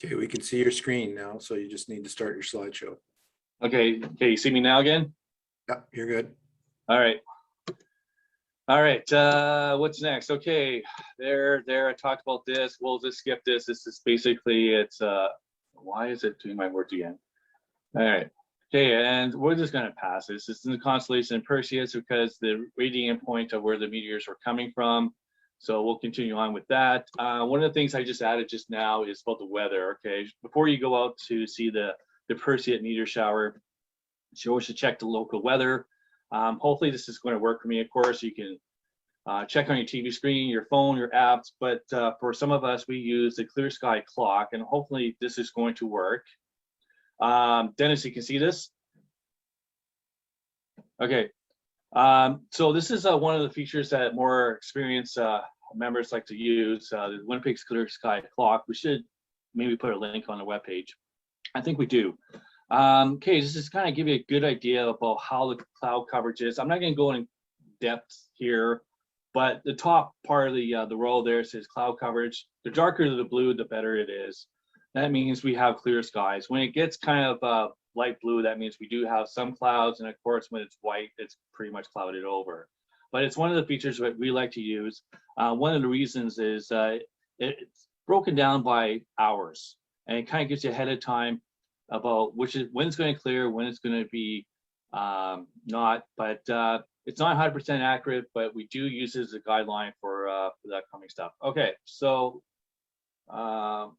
Okay, we can see your screen now, so you just need to start your slideshow. Okay, you see me now again? Yeah, you're good. All right. What's next? Okay, there, I talked about this. We'll just skip this. This is basically, why is it doing my words again? All right. Okay, and we're just going to pass this. This is in the constellation Perseid because the radiant point of where the meteors are coming from. So we'll continue on with that. One of the things I just added just now is about the weather. Okay, before you go out to see the Perseid meteor shower, you always should check the local weather. Hopefully this is going to work for me. Of course, you can check on your TV screen, your phone, your apps, but for some of us, we use the clear sky clock, and hopefully this is going to work. Dennis, you can see this? Okay. So this is one of the features that more experienced members like to use, the Winnipeg's clear sky clock. We should maybe put a link on the webpage. I think we do. Okay, this is kind of give you a good idea about how the cloud coverage is. I'm not going to go in depth here, but the top part of the row there says cloud coverage. The darker the blue, the better it is. That means we have clear skies. When it gets kind of light blue, that means we do have some clouds, and of course, when it's white, it's pretty much clouded over. But it's one of the features that we like to use. One of the reasons is it's broken down by hours, and it kind of gives you ahead of time about when it's going to clear, when it's going to be not. But it's not 100% accurate, but we do use it as a guideline for that coming stuff. Okay, so all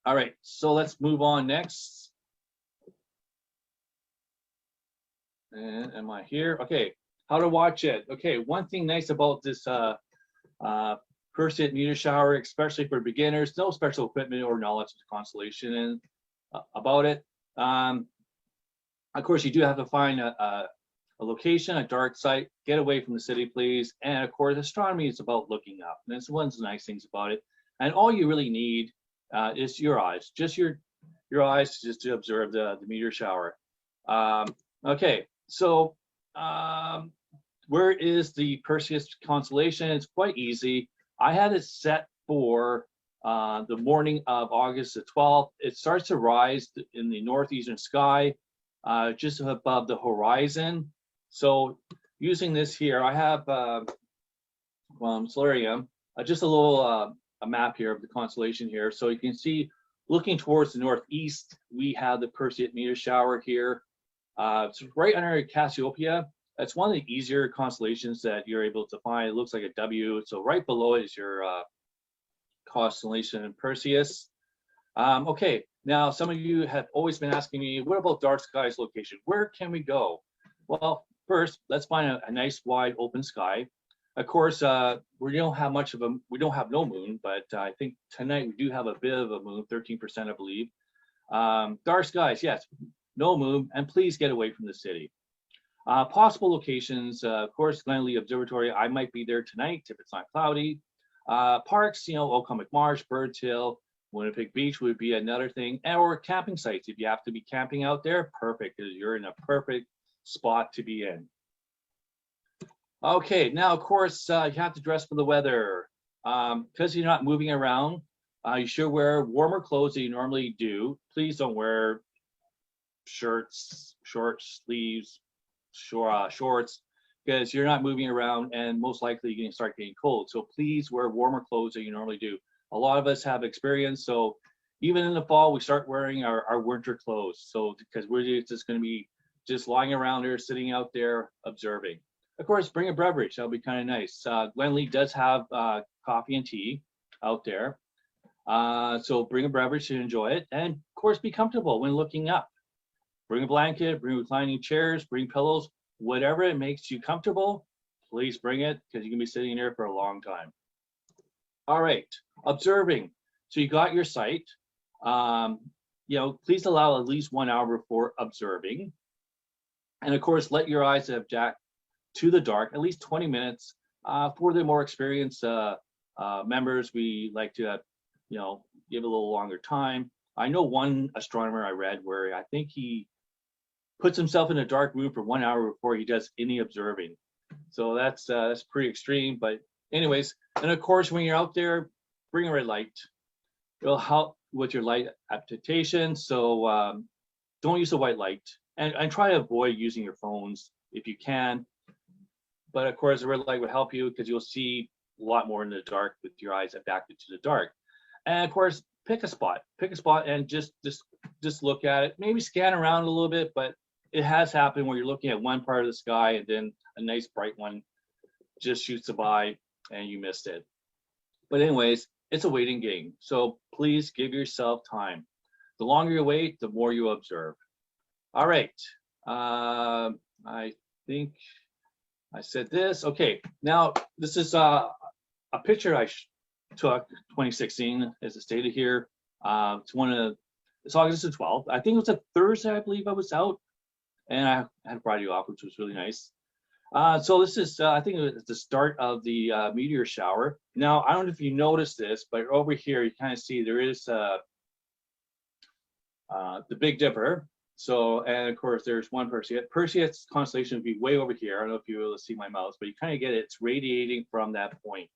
right, so let's move on next. And am I here? Okay, how to watch it. Okay, one thing nice about this Perseid meteor shower, especially for beginners, no special equipment or knowledge of the constellation and about it. Of course, you do have to find a location, a dark site, get away from the city, please. And of course, astronomy is about looking up. And that's one of the nice things about it. And all you really need is your eyes, just your eyes, just to observe the meteor shower. Okay, so where is the Perseid constellation? It's quite easy. I had it set for the morning of August the 12th. It starts to rise in the northeastern sky, just above the horizon. So using this here, I have Solarium, just a little a map here of the constellation here. So you can see, looking towards the northeast, we have the Perseid meteor shower here. It's right under Cassiopeia. That's one of the easier constellations that you're able to find. It looks like a W. So right below it is your constellation Perseus. Okay, now some of you have always been asking me, what about dark sky's location? Where can we go? Well, first, let's find a nice wide open sky. Of course, we don't have no moon, but I think tonight we do have a bit of a moon, 13%, I believe. Dark skies, yes, no moon, and please get away from the city. Possible locations, of course, Glenlee Observatory. I might be there tonight if it's not cloudy. Parks, Ocomic Marsh, Birds Hill, Winnipeg Beach would be another thing, or camping sites. If you have to be camping out there, perfect, because you're in a perfect spot to be in. Okay, now of course you have to dress for the weather. Because you're not moving around, you should wear warmer clothes than you normally do. Please don't wear shirts, short sleeves, shorts, because you're not moving around and most likely you're going to start getting cold. So please wear warmer clothes than you normally do. A lot of us have experience, so even in the fall we start wearing our winter clothes. So because we're just going to be just lying around there, sitting out there observing. Of course, bring a beverage. That'll be kind of nice. Glenlee does have coffee and tea out there. So bring a beverage to enjoy it. And of course, be comfortable when looking up. Bring a blanket, bring reclining chairs, bring pillows, whatever it makes you comfortable, please bring it, because you can be sitting there for a long time. All right, observing. So you got your site. Please allow at least 1 hour before observing. And of course, let your eyes adjust to the dark, at least 20 minutes. For the more experienced members, we like to, give a little longer time. I know one astronomer I read where I think he puts himself in a dark room for 1 hour before he does any observing. So that's pretty extreme. But anyways, and of course, when you're out there, bring a red light. It'll help with your light adaptation. So don't use the white light, and try to avoid using your phones if you can. But of course, the red light will help you because you'll see a lot more in the dark with your eyes adapted to the dark. And of course, pick a spot, and just look at it. Maybe scan around a little bit, but it has happened where you're looking at one part of the sky and then a nice bright one just shoots by and you missed it. But anyways, it's a waiting game. So please give yourself time. The longer you wait, the more you observe. All right. I think I said this. Okay. Now, this is a picture I took 2016, as it stated here. It's August the 12th. I think it was a Thursday, I believe I was out. And I had Friday off, which was really nice. So this is, I think it was the start of the meteor shower. Now, I don't know if you noticed this, but over here, you kind of see there is the Big Dipper. So, and of course, there's one Perseid. Perseid's constellation would be way over here. I don't know if you're able to see my mouse, but you kind of get it. It's radiating from that point.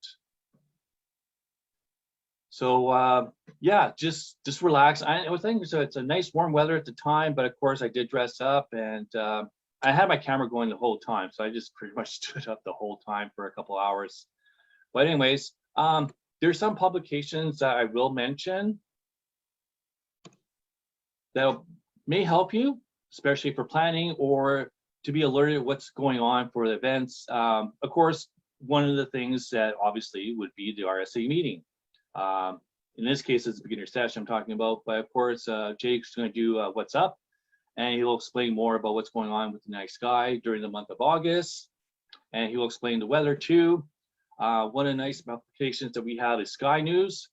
So yeah, just relax. I think it's a nice warm weather at the time, but of course I did dress up, and I had my camera going the whole time, so I just pretty much stood up the whole time for a couple hours. But anyways, there's some publications that I will mention that may help you, especially for planning or to be alerted what's going on for the events. Of course, one of the things that obviously would be the RASC meeting. In this case, it's a beginner session I'm talking about, but of course, Jake's going to do what's up, and he will explain more about what's going on with the night sky during the month of August, and he will explain the weather too. One of the nice applications that we have is Sky News.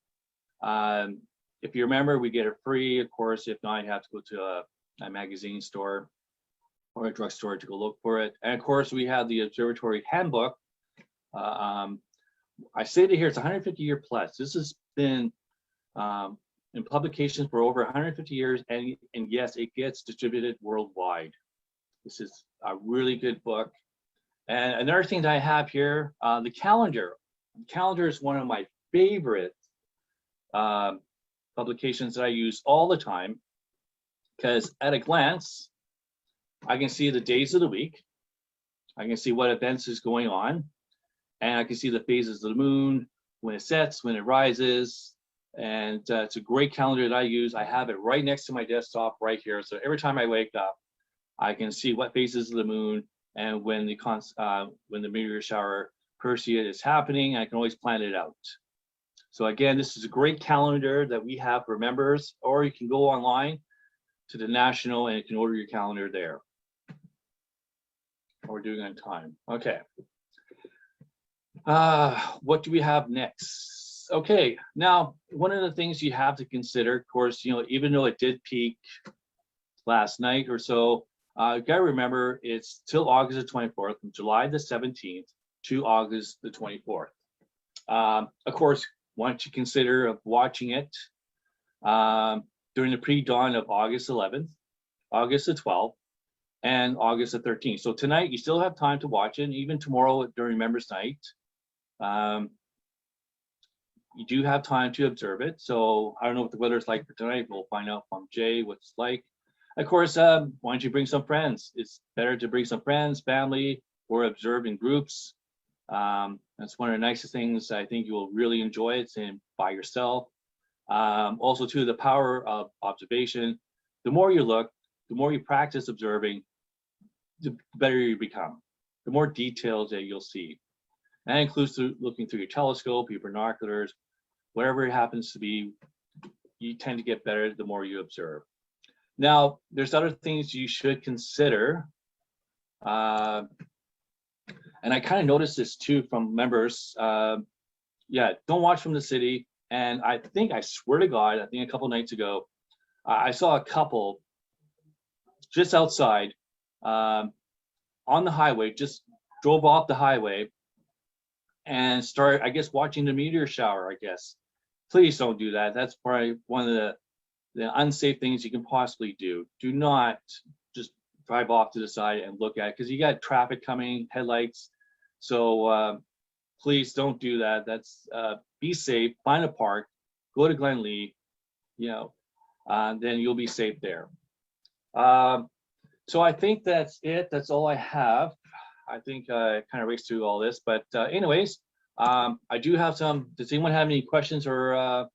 If you remember, we get it free. Of course, if not, you have to go to a magazine store or a drugstore to go look for it. And of course, we have the Observatory Handbook. I stated here it's 150-year plus. This has been in publications for over 150 years, and yes, it gets distributed worldwide. This is a really good book. And another thing that I have here, the calendar. The calendar is one of my favorite publications that I use all the time, because at a glance, I can see the days of the week. I can see what events is going on. And I can see the phases of the moon, when it sets, when it rises. And it's a great calendar that I use. I have it right next to my desktop right here. So every time I wake up, I can see what phases of the moon and when the meteor shower Perseid is happening. I can always plan it out. So again, this is a great calendar that we have for members, or you can go online to the National and you can order your calendar there. We're doing on time. Okay. What do we have next? Okay, now one of the things you have to consider, of course, even though it did peak last night or so, you gotta remember it's till August the 24th, from July the 17th to August the 24th. Of course, once you consider of watching it during the pre-dawn of August 11th, August the 12th, and August the 13th. So tonight you still have time to watch it, and even tomorrow during Members Night. You do have time to observe it. So I don't know what the weather is like for tonight. We'll find out from Jay what it's like. Of course, why don't you bring some friends? It's better to bring some friends, family, or observe in groups. That's one of the nicest things. I think you will really enjoy it, and by yourself. Also, too, the power of observation. The more you look, the more you practice observing, the better you become. The more details that you'll see. That includes looking through your telescope, your binoculars, whatever it happens to be. You tend to get better the more you observe. Now, there's other things you should consider. And I kind of noticed this too from members. Yeah, don't watch from the city. And I swear to God, I think a couple nights ago, I saw a couple just outside on the highway, just drove off the highway and start, I guess, watching the meteor shower, I guess. Please don't do that. That's probably one of the unsafe things you can possibly do. Do not just drive off to the side and look at it, because you got traffic coming, headlights. So please don't do that. That's be safe, find a park, go to Glen Lee, you know, then you'll be safe there. So I think that's it. That's all I have. I think I kind of raced through all this, but anyways, I do have some. Does anyone have any questions or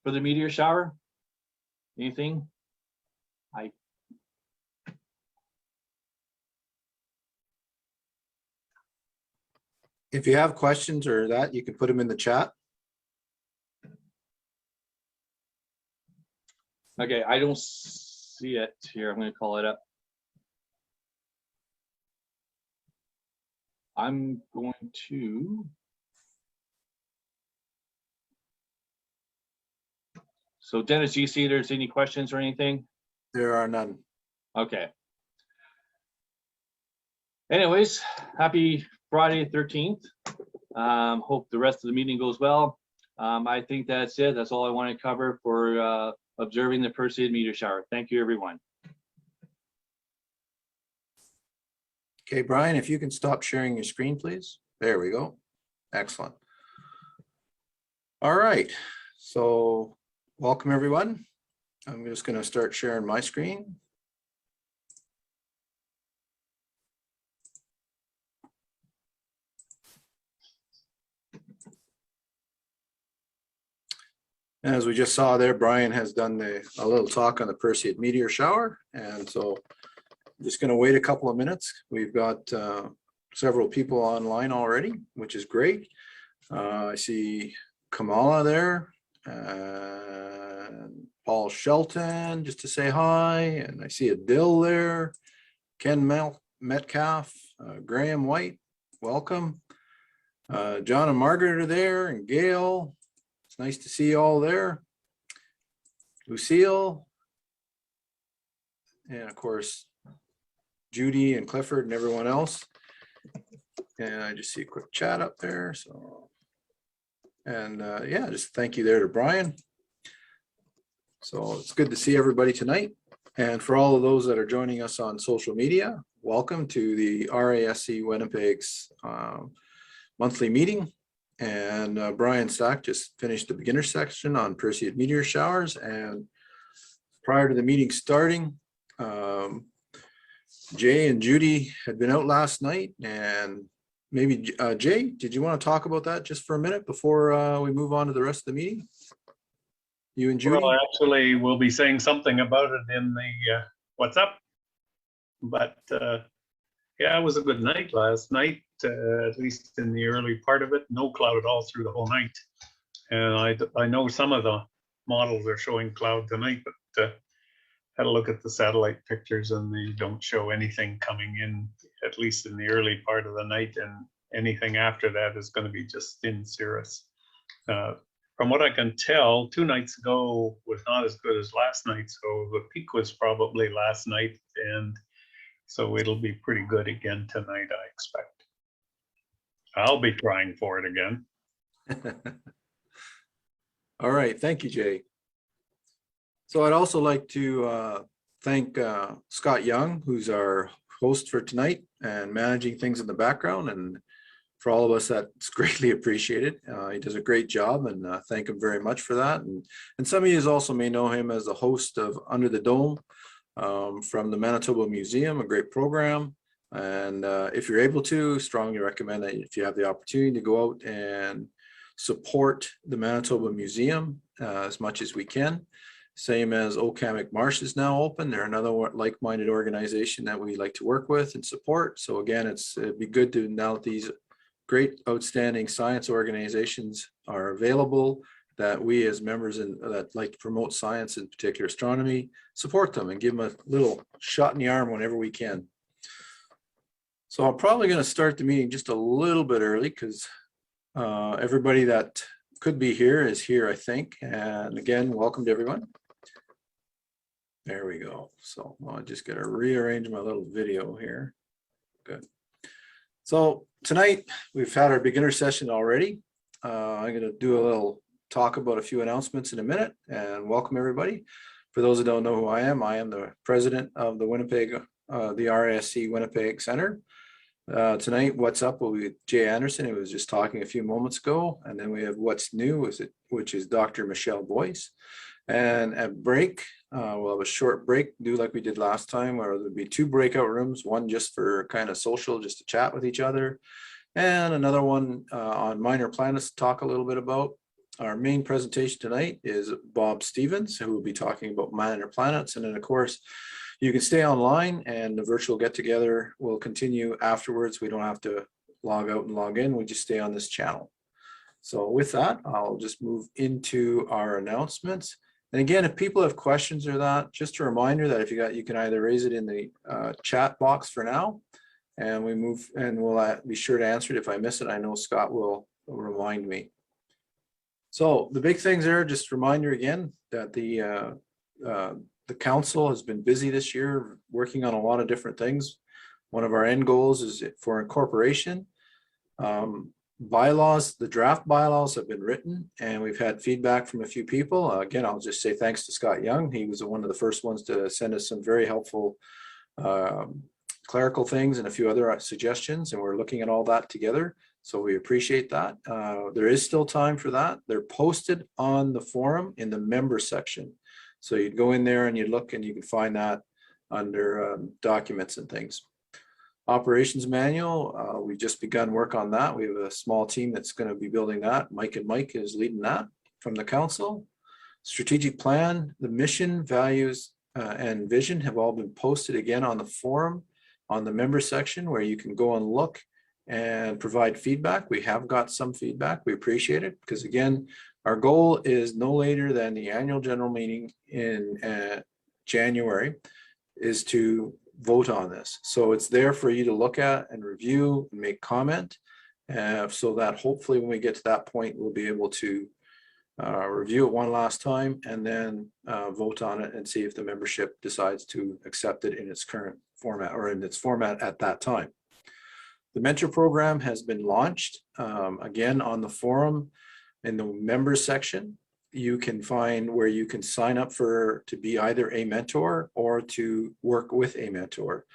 for the meteor shower? Anything? If you have questions or that, you can put them in the chat. Okay, I don't see it here. I'm going to call it up. I'm going to. So Dennis, do you see there's any questions or anything? There are none. Okay. Anyways, happy Friday 13th. Hope the rest of the meeting goes well. I think that's it. That's all I want to cover for observing the Perseid meteor shower. Thank you, everyone. Okay, Brian, if you can stop sharing your screen, please. There we go. Excellent. All right. So welcome, everyone. I'm just going to start sharing my screen. As we just saw there, Brian has done a little talk on the Perseid meteor shower. And so I'm just going to wait a couple of minutes. We've got several people online already, which is great. I see Kamala there, and Paul Shelton just to say hi. And I see Adil there, Ken Metcalf, Graham White, welcome. John and Margaret are there, and Gail. It's nice to see you all there. Lucille, and of course, Judy and Clifford and everyone else. And I just see a quick chat up there. So, and yeah, just thank you there to Brian. So it's good to see everybody tonight. And for all of those that are joining us on social media, welcome to the RASC Winnipeg's monthly meeting. And Brian Stach just finished the beginner section on Perseid meteor showers. And prior to the meeting starting, Jay and Judy had been out last night, and maybe Jay, did you want to talk about that just for a minute before we move on to the rest of the meeting? You and Judy? Well, actually, we'll be saying something about it in the what's up. But yeah, it was a good night last night, at least in the early part of it. No cloud at all through the whole night. And I know some of the models are showing cloud tonight, but had a look at the satellite pictures and they don't show anything coming in, at least in the early part of the night. And anything after that is going to be just thin cirrus. From what I can tell, 2 nights ago was not as good as last night. So the peak was probably last night. And so it'll be pretty good again tonight, I expect. I'll be trying for it again. All right. Thank you, Jay. So I'd also like to thank Scott Young, who's our host for tonight and managing things in the background. And for all of us, that's greatly appreciated. He does a great job, and thank him very much for that. And some of you also may know him as the host of Under the Dome from the Manitoba Museum, a great program. And if you're able to, strongly recommend that if you have the opportunity to go out and support the Manitoba Museum as much as we can. Same as Okamic Marsh is now open. They're another like-minded organization that we like to work with and support. So again, it'd be good to, now that these great, outstanding science organizations are available, that we as members that like to promote science, in particular astronomy, support them and give them a little shot in the arm whenever we can. So I'm probably going to start the meeting just a little bit early because everybody that could be here is here, I think. And again, welcome to everyone. There we go. So I'll just got to rearrange my little video here. Good. So tonight we've had our beginner session already. I'm going to do a little talk about a few announcements in a minute, and welcome everybody. For those that don't know who I am the president of the Winnipeg, the RASC Winnipeg Center. Tonight, What's Up will be Jay Anderson, who was just talking a few moments ago. And then we have What's New, which is Dr. Michelle Boyce. And at break, we'll have a short break, do like we did last time, where there'll be 2 breakout rooms, one just for kind of social, just to chat with each other, and another one on minor planets to talk a little bit about. Our main presentation tonight is Bob Stevens, who will be talking about minor planets. And then, of course, you can stay online and the virtual get-together will continue afterwards. We don't have to log out and log in. We just stay on this channel. So with that, I'll just move into our announcements. And again, if people have questions or that, just a reminder that if you can either raise it in the chat box for now, and we'll be sure to answer it. If I miss it, I know Scott will remind me. So the big things there, just a reminder again that the council has been busy this year working on a lot of different things. One of our end goals is for incorporation. Bylaws, the draft bylaws have been written and we've had feedback from a few people. Again, I'll just say thanks to Scott Young. He was one of the first ones to send us some very helpful clerical things and a few other suggestions, and we're looking at all that together. So we appreciate that. There is still time for that. They're posted on the forum in the member section. So you'd go in there and you look and you can find that under documents and things. Operations manual, we've just begun work on that. We have a small team that's going to be building that. Mike is leading that from the council. Strategic plan, the mission, values, and vision have all been posted again on the forum, on the member section, where you can go and look and provide feedback. We have got some feedback. We appreciate it because, again, our goal is no later than the annual general meeting in January is to vote on this. So it's there for you to look at and review and make comment, so that hopefully when we get to that point, we'll be able to review it one last time and then vote on it and see if the membership decides to accept it in its current format or in its format at that time. The mentor program has been launched. Again, on the forum in the members section, you can find where you can sign up to be either a mentor or to work with a mentor.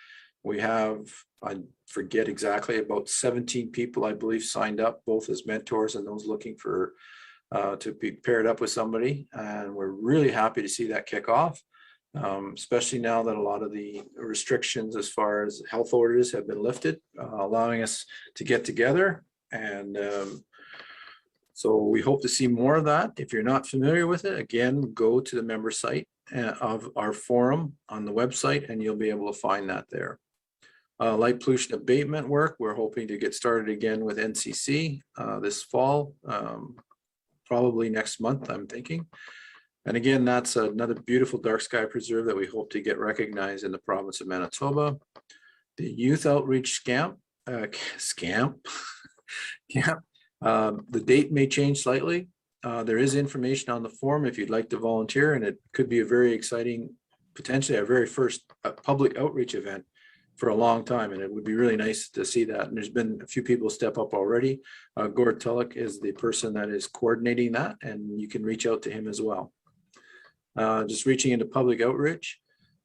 We have, I forget exactly, about 17 people, I believe, signed up, both as mentors and those looking for to be paired up with somebody. And we're really happy to see that kick off. Especially now that a lot of the restrictions as far as health orders have been lifted, allowing us to get together. And so we hope to see more of that. If you're not familiar with it, again, go to the member site of our forum on the website and you'll be able to find that there. Light pollution abatement work, we're hoping to get started again with NCC this fall, probably next month, I'm thinking. And again, that's another beautiful dark sky preserve that we hope to get recognized in the province of Manitoba. The youth outreach camp, the date may change slightly. There is information on the forum if you'd like to volunteer, and it could be a very exciting, potentially our very first public outreach event for a long time, and it would be really nice to see that. And there's been a few people step up already. Gord Tulloch is the person that is coordinating that, and you can reach out to him as well. Just reaching into public outreach.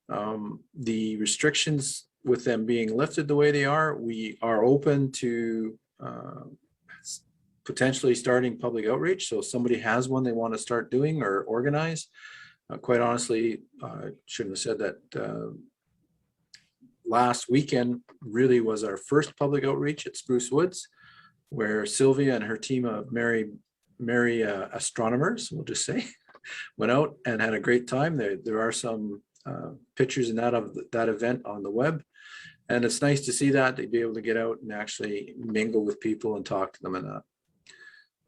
The restrictions with them being lifted the way they are, we are open to potentially starting public outreach. So if somebody has one they want to start doing or organize, quite honestly, I shouldn't have said that. Last weekend really was our first public outreach at Spruce Woods, where Sylvia and her team of merry astronomers, we'll just say, went out and had a great time. There are some pictures in that event on the web, and it's nice to see that, to be able to get out and actually mingle with people and talk to them. And that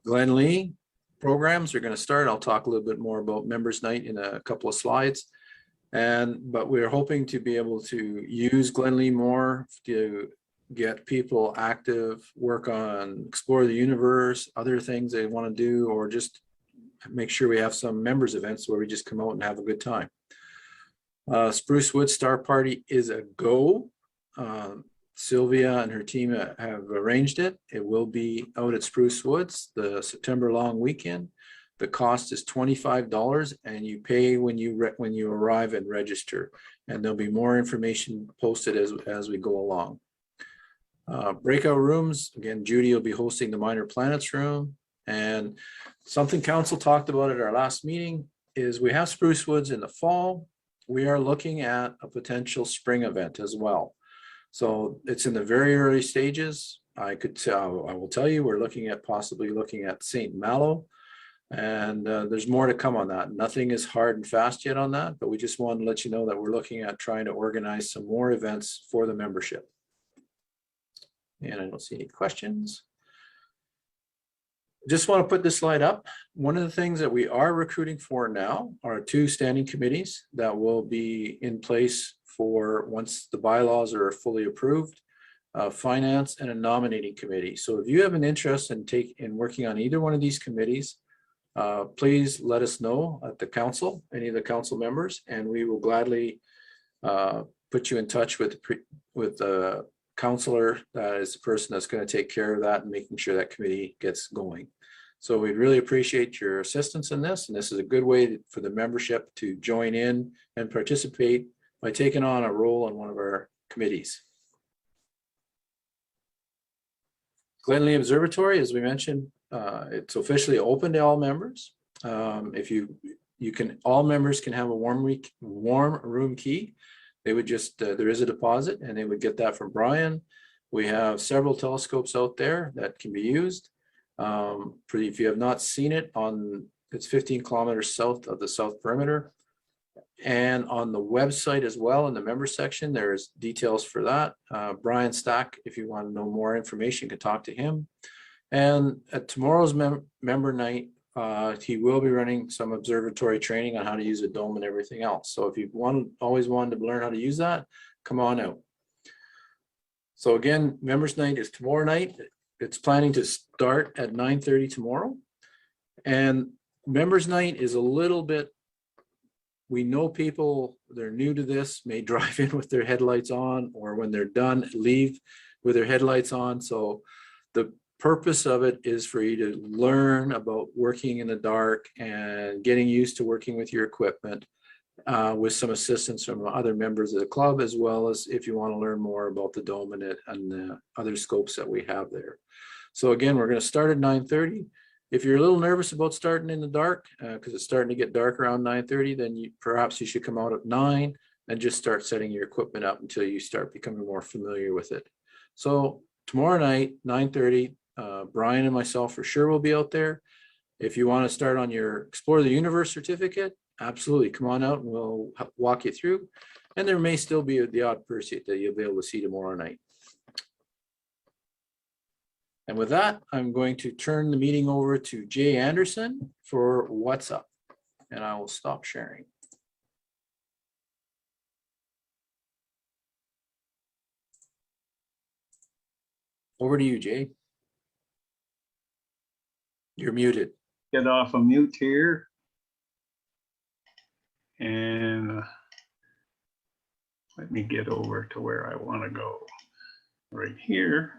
Glen Lee programs are going to start. I'll talk a little bit more about members night in a couple of slides. But we're hoping to be able to use Glen Lee more to get people active, work on explore the universe, other things they want to do, or just make sure we have some members events where we just come out and have a good time. Spruce Woods Star Party is a go. Sylvia and her team have arranged it. It will be out at Spruce Woods the September long weekend. The cost is $25 and you pay when you arrive and register. And there'll be more information posted as we go along. Breakout rooms, again, Judy will be hosting the Minor Planets room. And something council talked about at our last meeting is we have Spruce Woods in the fall. We are looking at a potential spring event as well. So it's in the very early stages. I will tell you, we're looking at possibly looking at St. Malo. And there's more to come on that. Nothing is hard and fast yet on that, but we just wanted to let you know that we're looking at trying to organize some more events for the membership. And I don't see any questions. Just want to put this slide up. One of the things that we are recruiting for now are 2 standing committees that will be in place for once the bylaws are fully approved, finance and a nominating committee. So if you have an interest in working on either one of these committees, please let us know at the council, any of the council members, and we will gladly put you in touch with the counselor that is the person that's going to take care of that and making sure that committee gets going. So we'd really appreciate your assistance in this, and this is a good way for the membership to join in and participate by taking on a role on one of our committees. Glenley Observatory, as we mentioned, it's officially open to all members. If you can, all members can have a warm room key. They would just, there is a deposit and they would get that from Bryan. We have several telescopes out there that can be used. If you have not seen it, it's 15 kilometers south of the south perimeter. And on the website as well, in the member section, there's details for that. Bryan Stach, if you want to know more information, you can talk to him. And at tomorrow's member night, he will be running some observatory training on how to use a dome and everything else. So if you always wanted to learn how to use that, come on out. So again, members night is tomorrow night. It's planning to start at 9:30 tomorrow. And members night is a little bit, we know people, they're new to this, may drive in with their headlights on, or when they're done, leave with their headlights on. So the purpose of it is for you to learn about working in the dark and getting used to working with your equipment with some assistance from other members of the club, as well as if you want to learn more about the dome and the other scopes that we have there. So again, we're going to start at 9:30. If you're a little nervous about starting in the dark, because it's starting to get dark around 9:30, then perhaps you should come out at 9 and just start setting your equipment up until you start becoming more familiar with it. So tomorrow night, 9:30, Bryan and myself for sure will be out there. If you want to start on your Explore the Universe certificate, absolutely, come on out and we'll walk you through. And there may still be the odd Perseid that you'll be able to see tomorrow night. And with that, I'm going to turn the meeting over to Jay Anderson for What's Up, and I will stop sharing. Over to you, Jay. You're muted. Get off of mute here. And let me get over to where I want to go. Right here.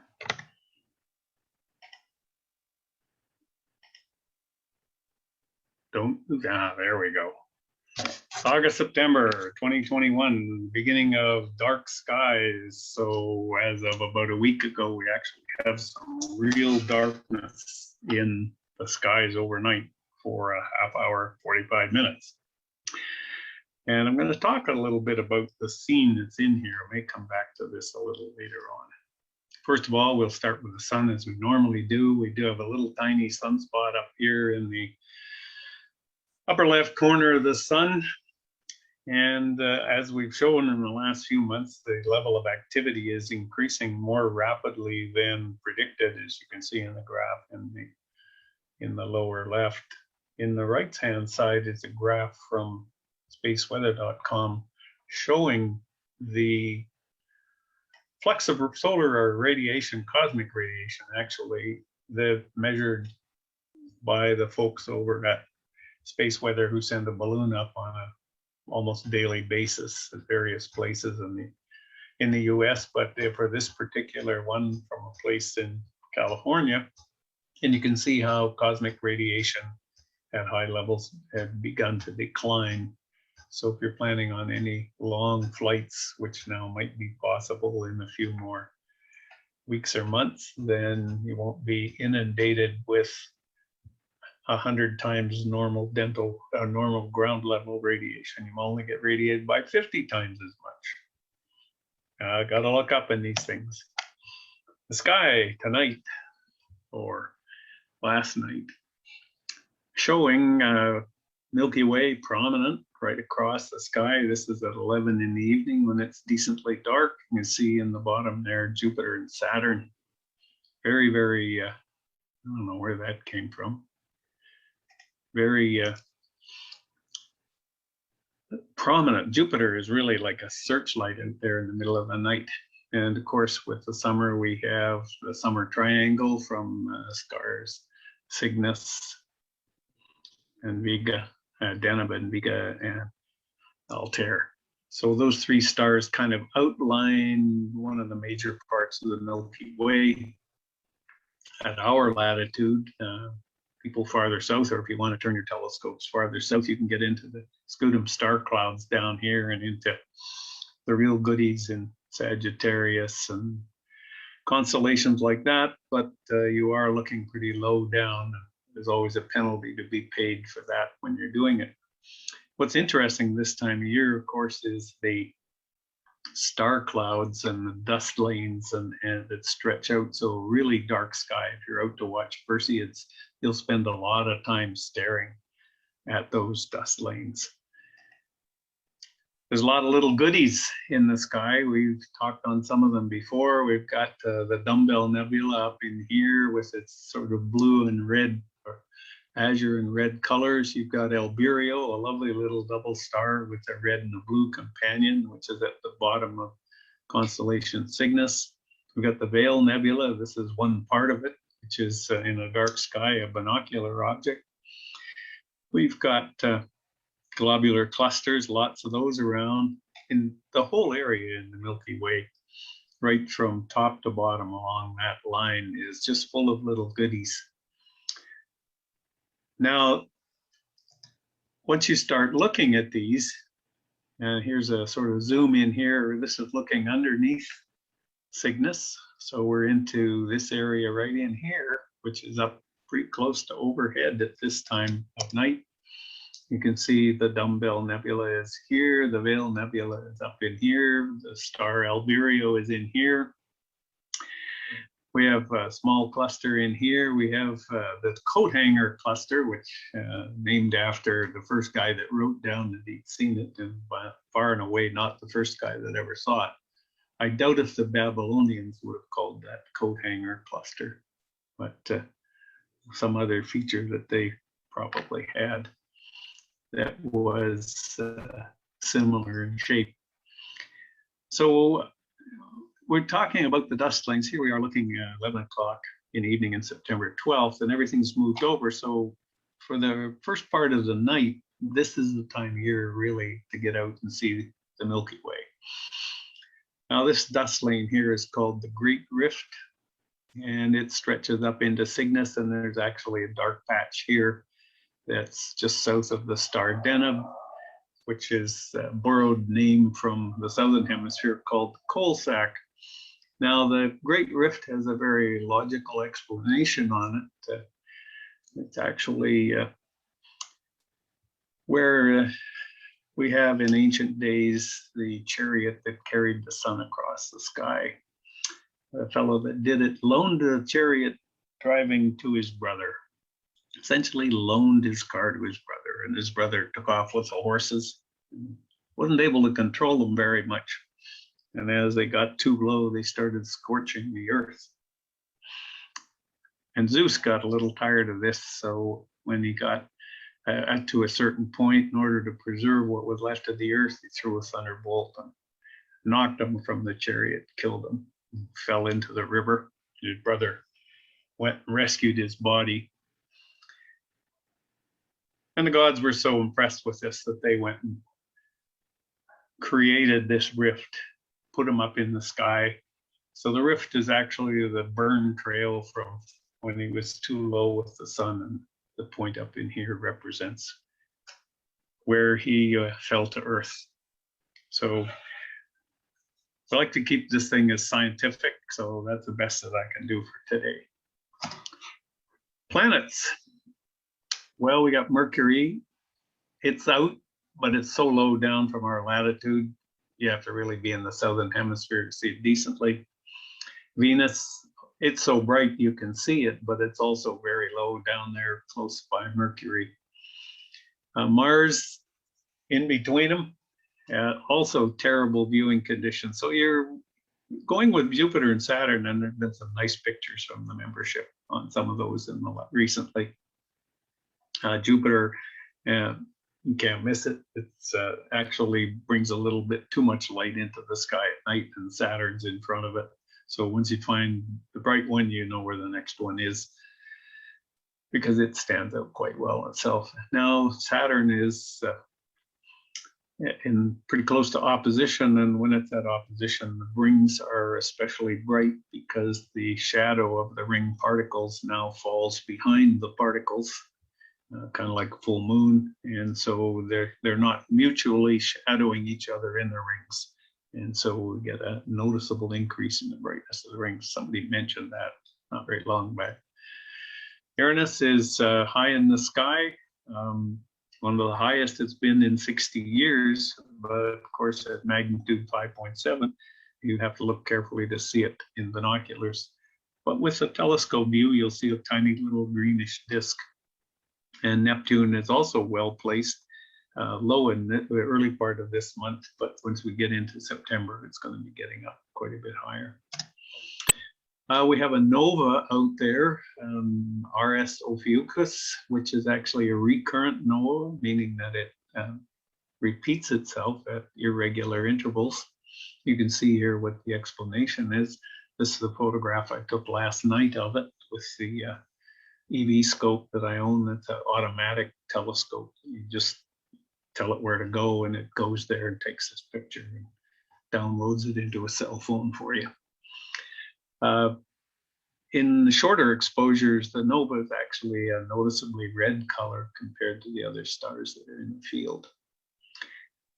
There we go. August, September 2021, beginning of dark skies. So as of about a week ago, we actually have some real darkness in the skies overnight for a half hour, 45 minutes. And I'm going to talk a little bit about the scene that's in here. I may come back to this a little later on. First of all, we'll start with the sun as we normally do. We do have a little tiny sunspot up here in the upper left corner of the sun. And as we've shown in the last few months, the level of activity is increasing more rapidly than predicted, as you can see in the graph in the lower left. In the right-hand side is a graph from spaceweather.com showing the flux of solar radiation, cosmic radiation, actually, that measured by the folks over at Space Weather who send a balloon up on a almost daily basis at various places in the US, but for this particular one from a place in California, and you can see how cosmic radiation at high levels had begun to decline. So if you're planning on any long flights, which now might be possible in a few more weeks or months, then you won't be inundated with 100 times normal normal ground level radiation. You only get radiated by 50 times as much. Got to look up in these things. The sky tonight, or last night, showing Milky Way prominent right across the sky. This is at 11 in the evening when it's decently dark. You can see in the bottom there Jupiter and Saturn. Very, very, I don't know where that came from. Very prominent. Jupiter is really like a searchlight out there in the middle of the night. And of course, with the summer, we have the summer triangle from stars Cygnus and Vega, Deneb and Vega and Altair. So those three stars kind of outline one of the major parts of the Milky Way. At our latitude, people farther south, or if you want to turn your telescopes farther south, you can get into the scutum star clouds down here and into the real goodies in Sagittarius and constellations like that. But you are looking pretty low down. There's always a penalty to be paid for that when you're doing it. What's interesting this time of year, of course, is the star clouds and the dust lanes and that stretch out. So really dark sky. If you're out to watch Perseids, you'll spend a lot of time staring at those dust lanes. There's a lot of little goodies in the sky. We've talked on some of them before. We've got the Dumbbell Nebula up in here with its sort of blue and red, or azure and red colors. You've got Albireo, a lovely little double star with a red and a blue companion, which is at the bottom of constellation Cygnus. We've got the Veil Nebula. This is one part of it, which is in a dark sky, a binocular object. We've got globular clusters, lots of those around in the whole area in the Milky Way, right from top to bottom along that line is just full of little goodies. Now, once you start looking at these, and here's a sort of zoom in here, this is looking underneath Cygnus. So we're into this area right in here, which is up pretty close to overhead at this time of night. You can see the Dumbbell Nebula is here, the Veil Nebula is up in here, the star Albireo is in here. We have a small cluster in here. We have the coat hanger cluster, which named after the first guy that wrote down that he'd seen it, and far and away not the first guy that ever saw it. I doubt if the Babylonians would have called that coat hanger cluster, but some other feature that they probably had that was similar in shape. So we're talking about the dust lanes. Here we are looking at 11 o'clock in the evening in September 12th, and everything's moved over. So for the first part of the night, this is the time of year really to get out and see the Milky Way. Now this dust lane here is called the Great Rift, and it stretches up into Cygnus, and there's actually a dark patch here that's just south of the star Deneb, which is a borrowed name from the southern hemisphere called the coal sack. Now the Great Rift has a very logical explanation on it. It's actually where we have in ancient days the chariot that carried the sun across the sky. The fellow that did it loaned the chariot driving to his brother. Essentially loaned his car to his brother, and his brother took off with the horses. Wasn't able to control them very much. And as they got too low, they started scorching the earth. And Zeus got a little tired of this, so when he got to a certain point, in order to preserve what was left of the earth, he threw a thunderbolt and knocked him from the chariot, killed him, fell into the river. His brother went and rescued his body. And the gods were so impressed with this that they went and created this rift, put him up in the sky. So the rift is actually the burn trail from when he was too low with the sun, and the point up in here represents where he fell to earth. So I like to keep this thing as scientific, so that's the best that I can do for today. Planets. Well, we got Mercury. It's out, but it's so low down from our latitude. You have to really be in the southern hemisphere to see it decently. Venus, it's so bright you can see it, but it's also very low down there close by Mercury. Mars, in between them, also terrible viewing conditions. So you're going with Jupiter and Saturn, and there have been some nice pictures from the membership on some of those in the recently. Jupiter, you can't miss it. It's actually brings a little bit too much light into the sky at night, and Saturn's in front of it. So once you find the bright one, you know where the next one is, because it stands out quite well itself. Now Saturn is in pretty close to opposition, and when it's at opposition, the rings are especially bright because the shadow of the ring particles now falls behind the particles, kind of like a full moon, and so they're not mutually shadowing each other in the rings, and so we get a noticeable increase in the brightness of the rings. Somebody mentioned that not very long back. Uranus is high in the sky. One of the highest it's been in 60 years, but of course at magnitude 5.7, you have to look carefully to see it in binoculars. But with a telescope view, you'll see a tiny little greenish disk. And Neptune is also well placed, low in the early part of this month, but once we get into September, it's going to be getting up quite a bit higher. We have a nova out there, RS Ophiuchus, which is actually a recurrent nova, meaning that it repeats itself at irregular intervals. You can see here what the explanation is. This is the photograph I took last night of it with the EV scope that I own. That's an automatic telescope. You just tell it where to go, and it goes there and takes this picture and downloads it into a cell phone for you. In the shorter exposures, the nova is actually a noticeably red color compared to the other stars that are in the field.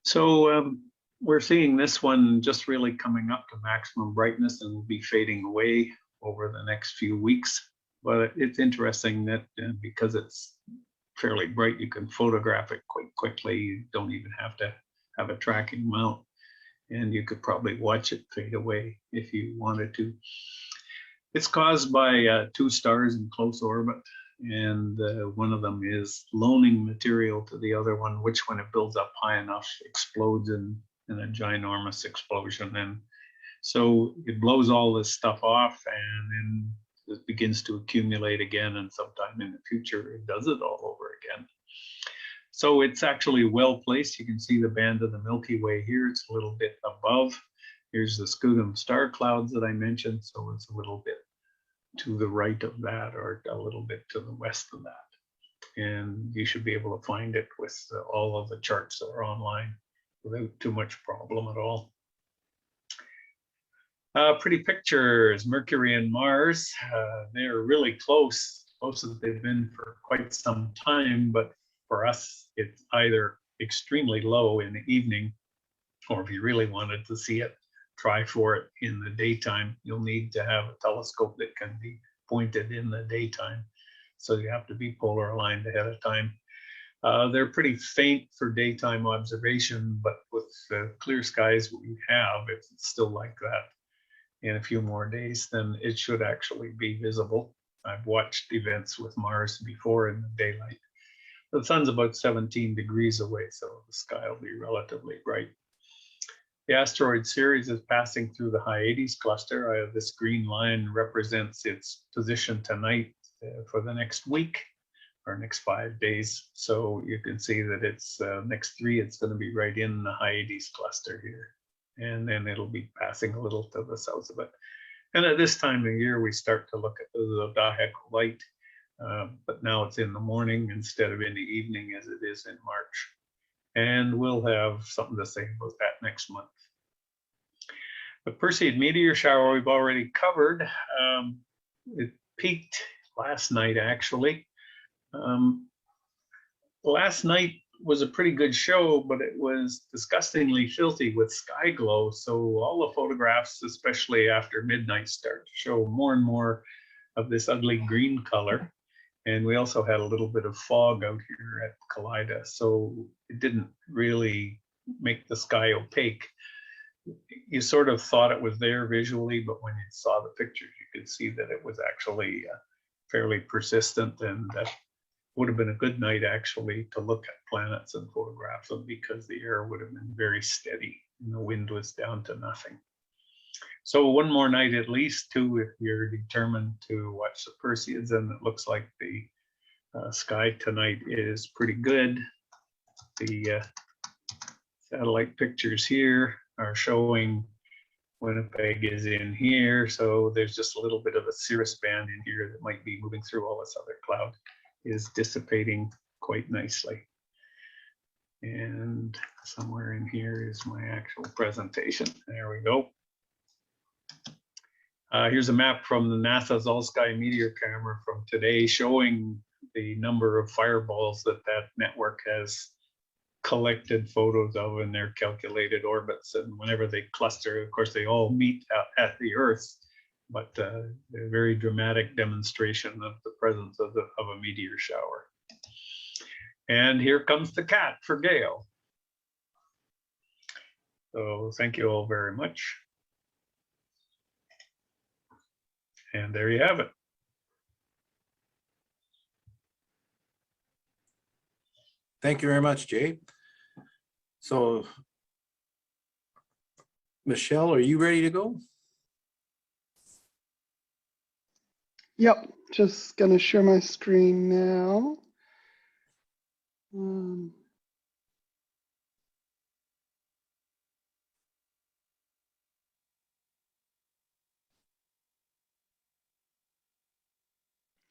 So we're seeing this one just really coming up to maximum brightness and will be fading away over the next few weeks. But it's interesting that because it's fairly bright, you can photograph it quite quickly. You don't even have to have a tracking mount, and you could probably watch it fade away if you wanted to. It's caused by two stars in close orbit, and one of them is loaning material to the other one, which when it builds up high enough, explodes in a ginormous explosion. And so it blows all this stuff off, and then it begins to accumulate again, and sometime in the future, it does it all over again. So it's actually well placed. You can see the band of the Milky Way here. It's a little bit above. Here's the Scutum star clouds that I mentioned, so it's a little bit to the right of that, or a little bit to the west of that. And you should be able to find it with all of the charts that are online without too much problem at all. Pretty pictures, Mercury and Mars. They're really close as they've been for quite some time, but for us, it's either extremely low in the evening, or if you really wanted to see it, try for it in the daytime. You'll need to have a telescope that can be pointed in the daytime. So you have to be polar aligned ahead of time. They're pretty faint for daytime observation, but with the clear skies we have, if it's still like that in a few more days, then it should actually be visible. I've watched events with Mars before in the daylight. The sun's about 17 degrees away, so the sky will be relatively bright. The asteroid series is passing through the Hyades cluster. This green line represents its position tonight for the next week or next 5 days. So you can see that it's next 3, it's going to be right in the Hyades cluster here. And then it'll be passing a little to the south of it. And at this time of year, we start to look at the zodiacal light, but now it's in the morning instead of in the evening as it is in March. And we'll have something to say about that next month. The Perseid meteor shower we've already covered. It peaked last night, actually. Last night was a pretty good show, but it was disgustingly filthy with sky glow. So all the photographs, especially after midnight, start to show more and more of this ugly green color. And we also had a little bit of fog out here at Kaleida, so it didn't really make the sky opaque. You sort of thought it was there visually, but when you saw the pictures, you could see that it was actually fairly persistent, and that would have been a good night actually to look at planets and photograph them, because the air would have been very steady and the wind was down to nothing. So one more night at least, too, if you're determined to watch the Perseids, and it looks like the sky tonight is pretty good. The satellite pictures here are showing Winnipeg is in here, so there's just a little bit of a cirrus band in here that might be moving through all this other cloud, is dissipating quite nicely. And somewhere in here is my actual presentation. There we go. Here's a map from the NASA's All-Sky Meteor camera from today, showing the number of fireballs that network has collected photos of in their calculated orbits. And whenever they cluster, of course, they all meet at the Earth, but a very dramatic demonstration of the presence of a meteor shower. And here comes the cat for Gail. So thank you all very much. And there you have it. Thank you very much, Jay. So, Michelle, are you ready to go? Yep, just gonna share my screen now.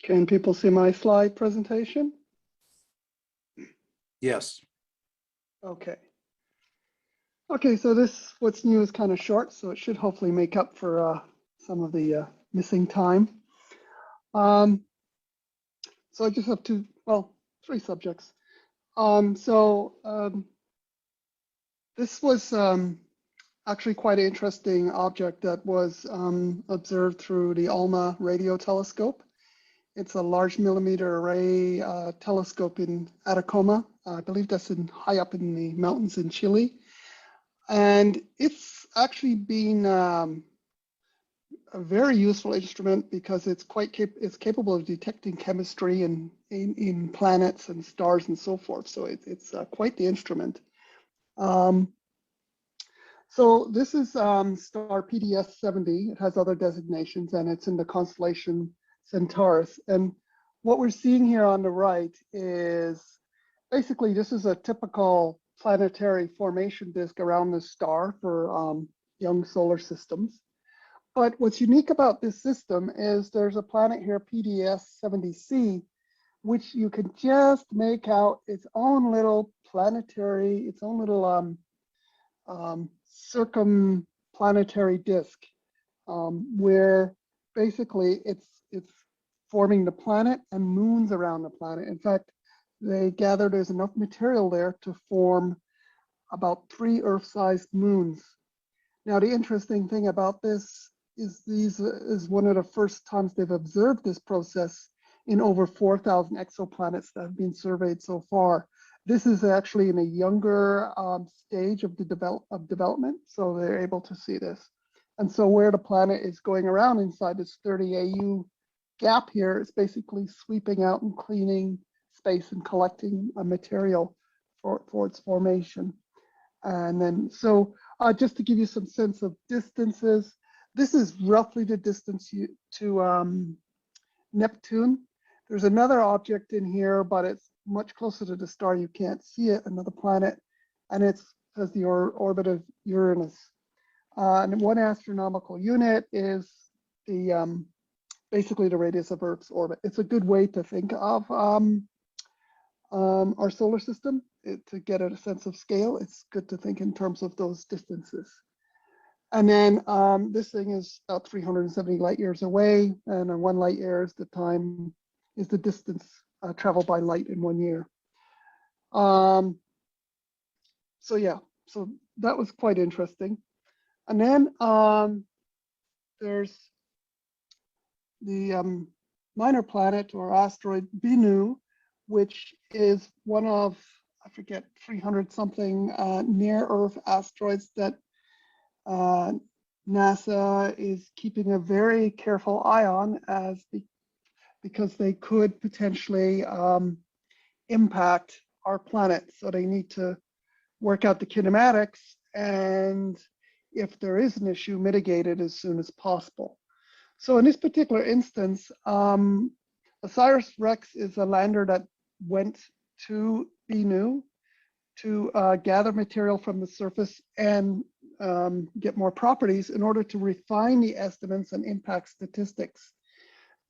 Can people see my slide presentation? Yes. Okay. Okay, so what's new is kind of short, so it should hopefully make up for some of the missing time. So I just have three subjects. This was actually quite an interesting object that was observed through the ALMA radio telescope. It's a large millimeter array telescope in Atacama. I believe that's high up in the mountains in Chile. And it's actually been a very useful instrument because it's capable of detecting chemistry in planets and stars and so forth. So it's quite the instrument. So this is star PDS 70. It has other designations, and it's in the constellation Centaurs. And what we're seeing here on the right is basically this is a typical planetary formation disk around the star for young solar systems. But what's unique about this system is there's a planet here, PDS 70c, which you can just make out its own little planetary, its own little circumplanetary disk, where basically it's forming the planet and moons around the planet. In fact, they gather there's enough material there to form about 3 Earth-sized moons. Now, the interesting thing about this is is one of the first times they've observed this process in over 4,000 exoplanets that have been surveyed so far. This is actually in a younger stage of development, so they're able to see this. And so where the planet is going around inside this 30 AU gap here, it's basically sweeping out and cleaning space and collecting material for its formation. And then, so just to give you some sense of distances, this is roughly the distance to Neptune. There's another object in here, but it's much closer to the star. You can't see it, another planet, and it has the orbit of Uranus. And 1 astronomical unit is the basically the radius of Earth's orbit. It's a good way to think of our solar system. To get a sense of scale, it's good to think in terms of those distances. And then this thing is about 370 light years away, and 1 light year is the distance traveled by light in 1 year. So yeah, so that was quite interesting. And then there's the minor planet or asteroid Bennu, which is one of, I forget, 300 something near Earth asteroids that NASA is keeping a very careful eye on because they could potentially impact our planet. So they need to work out the kinematics, and if there is an issue, mitigate it as soon as possible. So in this particular instance, OSIRIS-REx is a lander that went to Bennu to gather material from the surface and get more properties in order to refine the estimates and impact statistics.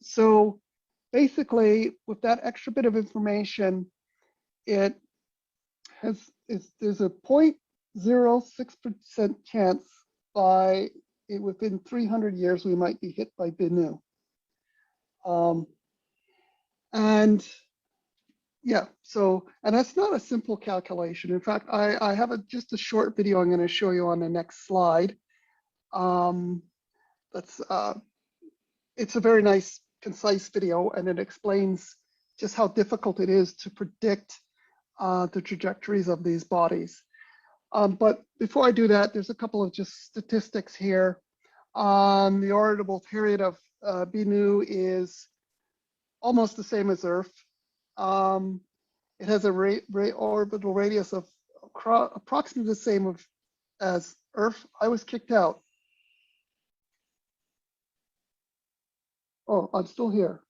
So basically, with that extra bit of information, there's a 0.06% chance within 300 years we might be hit by Bennu. And yeah, and that's not a simple calculation. In fact, I have just a short video I'm going to show you on the next slide. It's a very nice, concise video, and it explains just how difficult it is to predict the trajectories of these bodies. But before I do that, there's a couple of just statistics here. The orbitable period of Bennu is almost the same as Earth. It has a orbital radius of approximately the same as Earth. I was kicked out. Oh, I'm still here.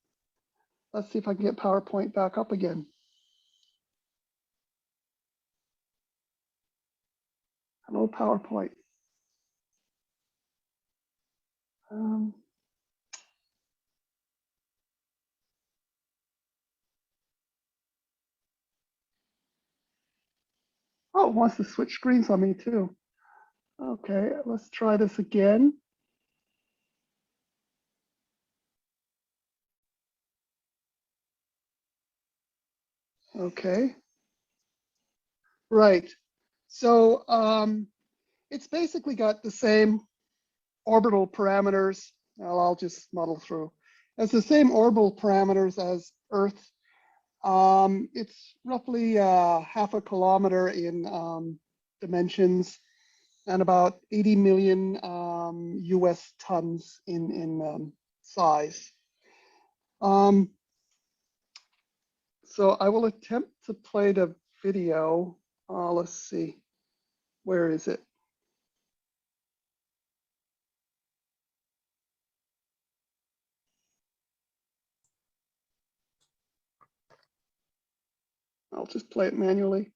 Let's see if I can get PowerPoint back up again. Hello, PowerPoint. Oh, it wants to switch screens on me too. Okay, let's try this again. Okay. Right. So it's basically got the same orbital parameters. Well, I'll just muddle through. It's the same orbital parameters as Earth. It's roughly half a kilometer in dimensions and about 80 million US tons in size. So I will attempt to play the video. Let's see, where is it? I'll just play it manually.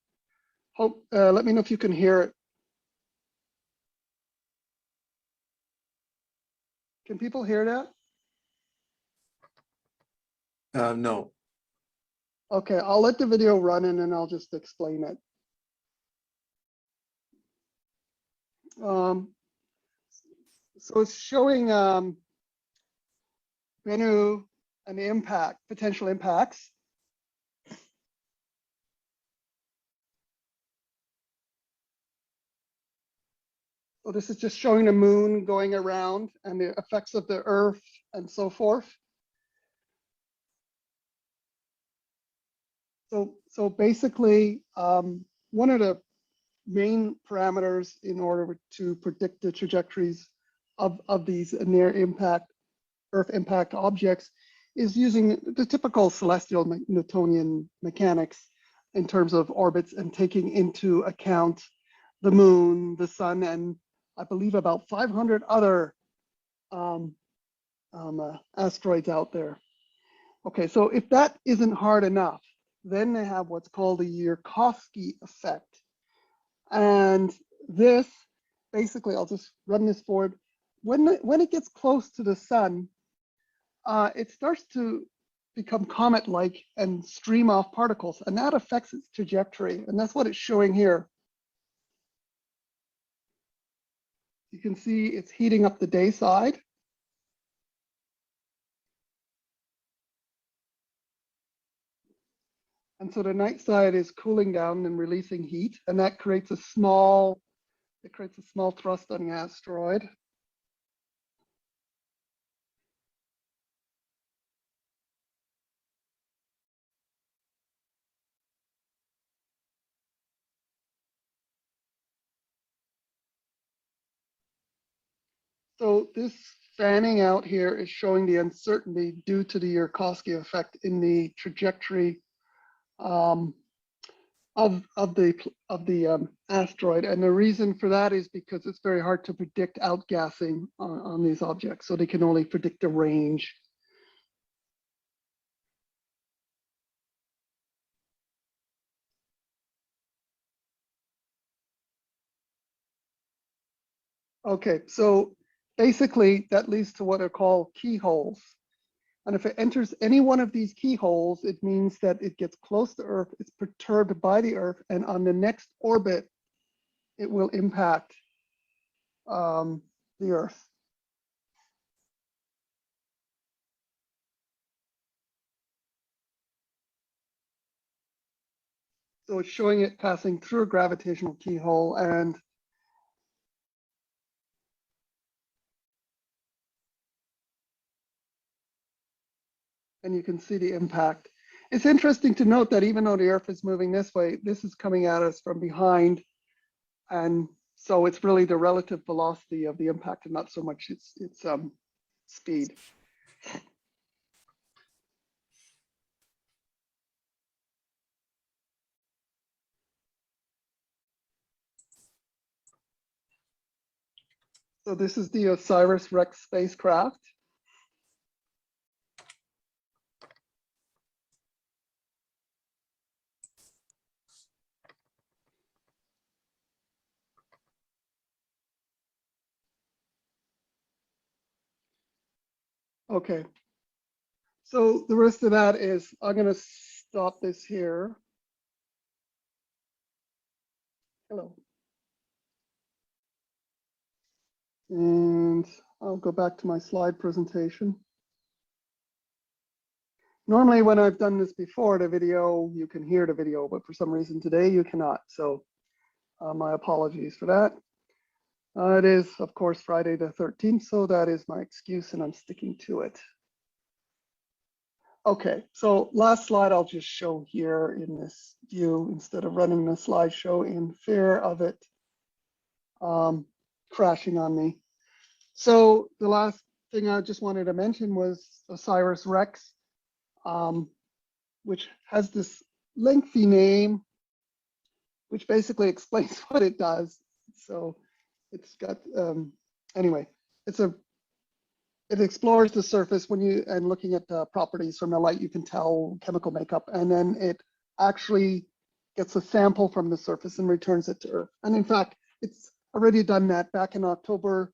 Let me know if you can hear it. Can people hear that? No. Okay, I'll let the video run and then I'll just explain it. So it's showing Bennu and potential impacts. So this is just showing the moon going around and the effects of the Earth and so forth. So basically, one of the main parameters in order to predict the trajectories of these near impact Earth impact objects is using the typical celestial Newtonian mechanics in terms of orbits and taking into account the moon, the sun, and I believe about 500 other asteroids out there. Okay, so if that isn't hard enough, then they have what's called the Yarkovsky effect. And this, basically, I'll just run this forward. When it gets close to the sun, it starts to become comet-like and stream off particles, and that affects its trajectory. And that's what it's showing here. You can see it's heating up the day side. And so the night side is cooling down and releasing heat, and that creates a small thrust on the asteroid. So this fanning out here is showing the uncertainty due to the Yarkovsky effect in the trajectory of the asteroid. And the reason for that is because it's very hard to predict outgassing on these objects. So they can only predict the range. Okay, so basically that leads to what are called keyholes. And if it enters any one of these keyholes, it means that it gets close to Earth, it's perturbed by the Earth, and on the next orbit, it will impact the Earth. So it's showing it passing through a gravitational keyhole, and you can see the impact. It's interesting to note that even though the Earth is moving this way, this is coming at us from behind. And so it's really the relative velocity of the impact and not so much its speed. So this is the OSIRIS-REx spacecraft. Okay, so the rest of that is, I'm going to stop this here. Hello. And I'll go back to my slide presentation. Normally when I've done this before, the video, you can hear the video, but for some reason today you cannot. So my apologies for that. It is, of course, Friday the 13th, so that is my excuse and I'm sticking to it. Okay, so last slide I'll just show here in this view instead of running the slideshow in fear of it crashing on me. So the last thing I just wanted to mention was OSIRIS-REx, which has this lengthy name, which basically explains what it does. So it's got, anyway, it explores the surface and looking at the properties from the light, you can tell chemical makeup, and then it actually gets a sample from the surface and returns it to Earth. And in fact, it's already done that back in October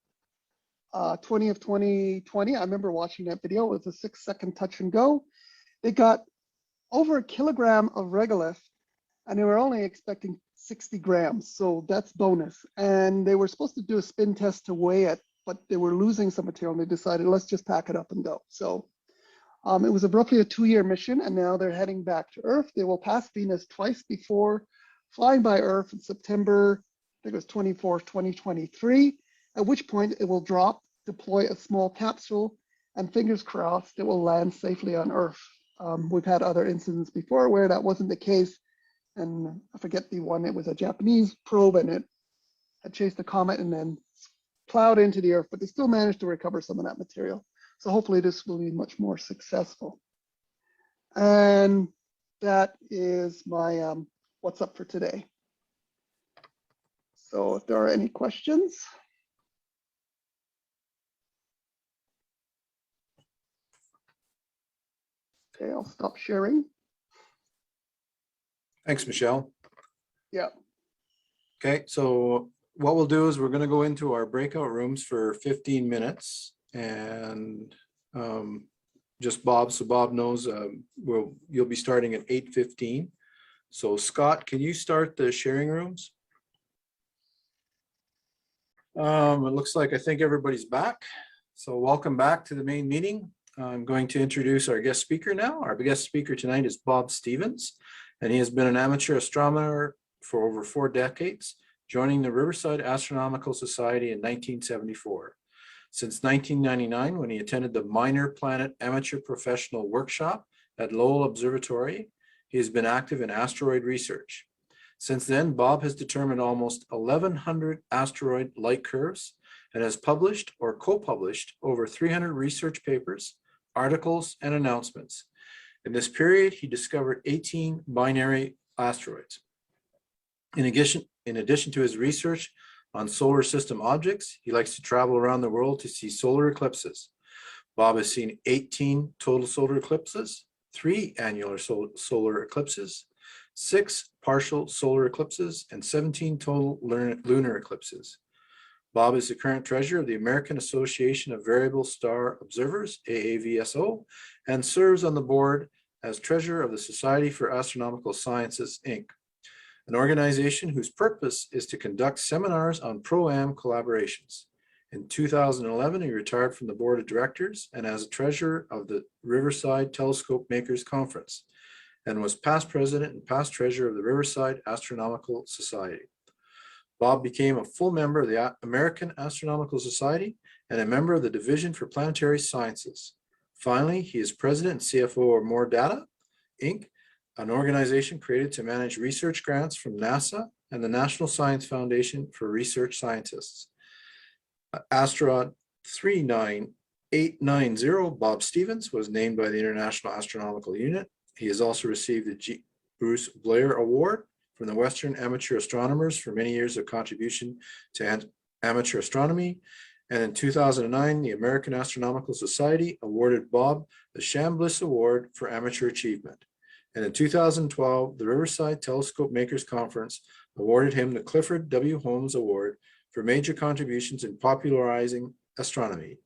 20th, 2020. I remember watching that video. It was a 6-second touch and go. They got over 1 kilogram of regolith, and they were only expecting 60 grams. So that's bonus. And they were supposed to do a spin test to weigh it, but they were losing some material and they decided, let's just pack it up and go. So it was roughly a 2-year mission, and now they're heading back to Earth. They will pass Venus twice before flying by Earth in September, I think it was 24th, 2023, at which point it will drop, deploy a small capsule, and fingers crossed it will land safely on Earth. We've had other incidents before where that wasn't the case, and I forget the one, it was a Japanese probe and it had chased a comet and then plowed into the Earth, but they still managed to recover some of that material. So hopefully this will be much more successful. And that is my what's up for today. So if there are any questions. Okay, I'll stop sharing. Thanks, Michelle. Yeah. Okay, so what we'll do is we're going to go into our breakout rooms for 15 minutes and just Bob, so Bob knows you'll be starting at 8:15. So Scott, can you start the sharing rooms? It looks like I think everybody's back. So welcome back to the main meeting. I'm going to introduce our guest speaker now. Our guest speaker tonight is Bob Stevens, and he has been an amateur astronomer for over 4 decades, joining the Riverside Astronomical Society in 1974. Since 1999, when he attended the Minor Planet Amateur Professional Workshop at Lowell Observatory, he has been active in asteroid research. Since then, Bob has determined almost 1,100 asteroid light curves and has published or co-published over 300 research papers, articles, and announcements. In this period, he discovered 18 binary asteroids. In addition to his research on solar system objects, he likes to travel around the world to see solar eclipses. Bob has seen 18 total solar eclipses, 3 annular solar eclipses, 6 partial solar eclipses, and 17 total lunar eclipses. Bob is the current treasurer of the American Association of Variable Star Observers, AAVSO, and serves on the board as treasurer of the Society for Astronomical Sciences, Inc., an organization whose purpose is to conduct seminars on pro-am collaborations. In 2011, he retired from the board of directors and as a treasurer of the Riverside Telescope Makers Conference, and was past president and past treasurer of the Riverside Astronomical Society. Bob became a full member of the American Astronomical Society and a member of the Division for Planetary Sciences. Finally, he is president and CFO of More Data, Inc., an organization created to manage research grants from NASA and the National Science Foundation for Research Scientists. Asteroid 39890, Bob Stevens, was named by the International Astronomical Unit. He has also received the G. Bruce Blair Award from the Western Amateur Astronomers for many years of contribution to amateur astronomy. And in 2009, the American Astronomical Society awarded Bob the Chambliss Award for Amateur Achievement. And in 2012, the Riverside Telescope Makers Conference awarded him the Clifford W. Holmes Award for major contributions in popularizing astronomy.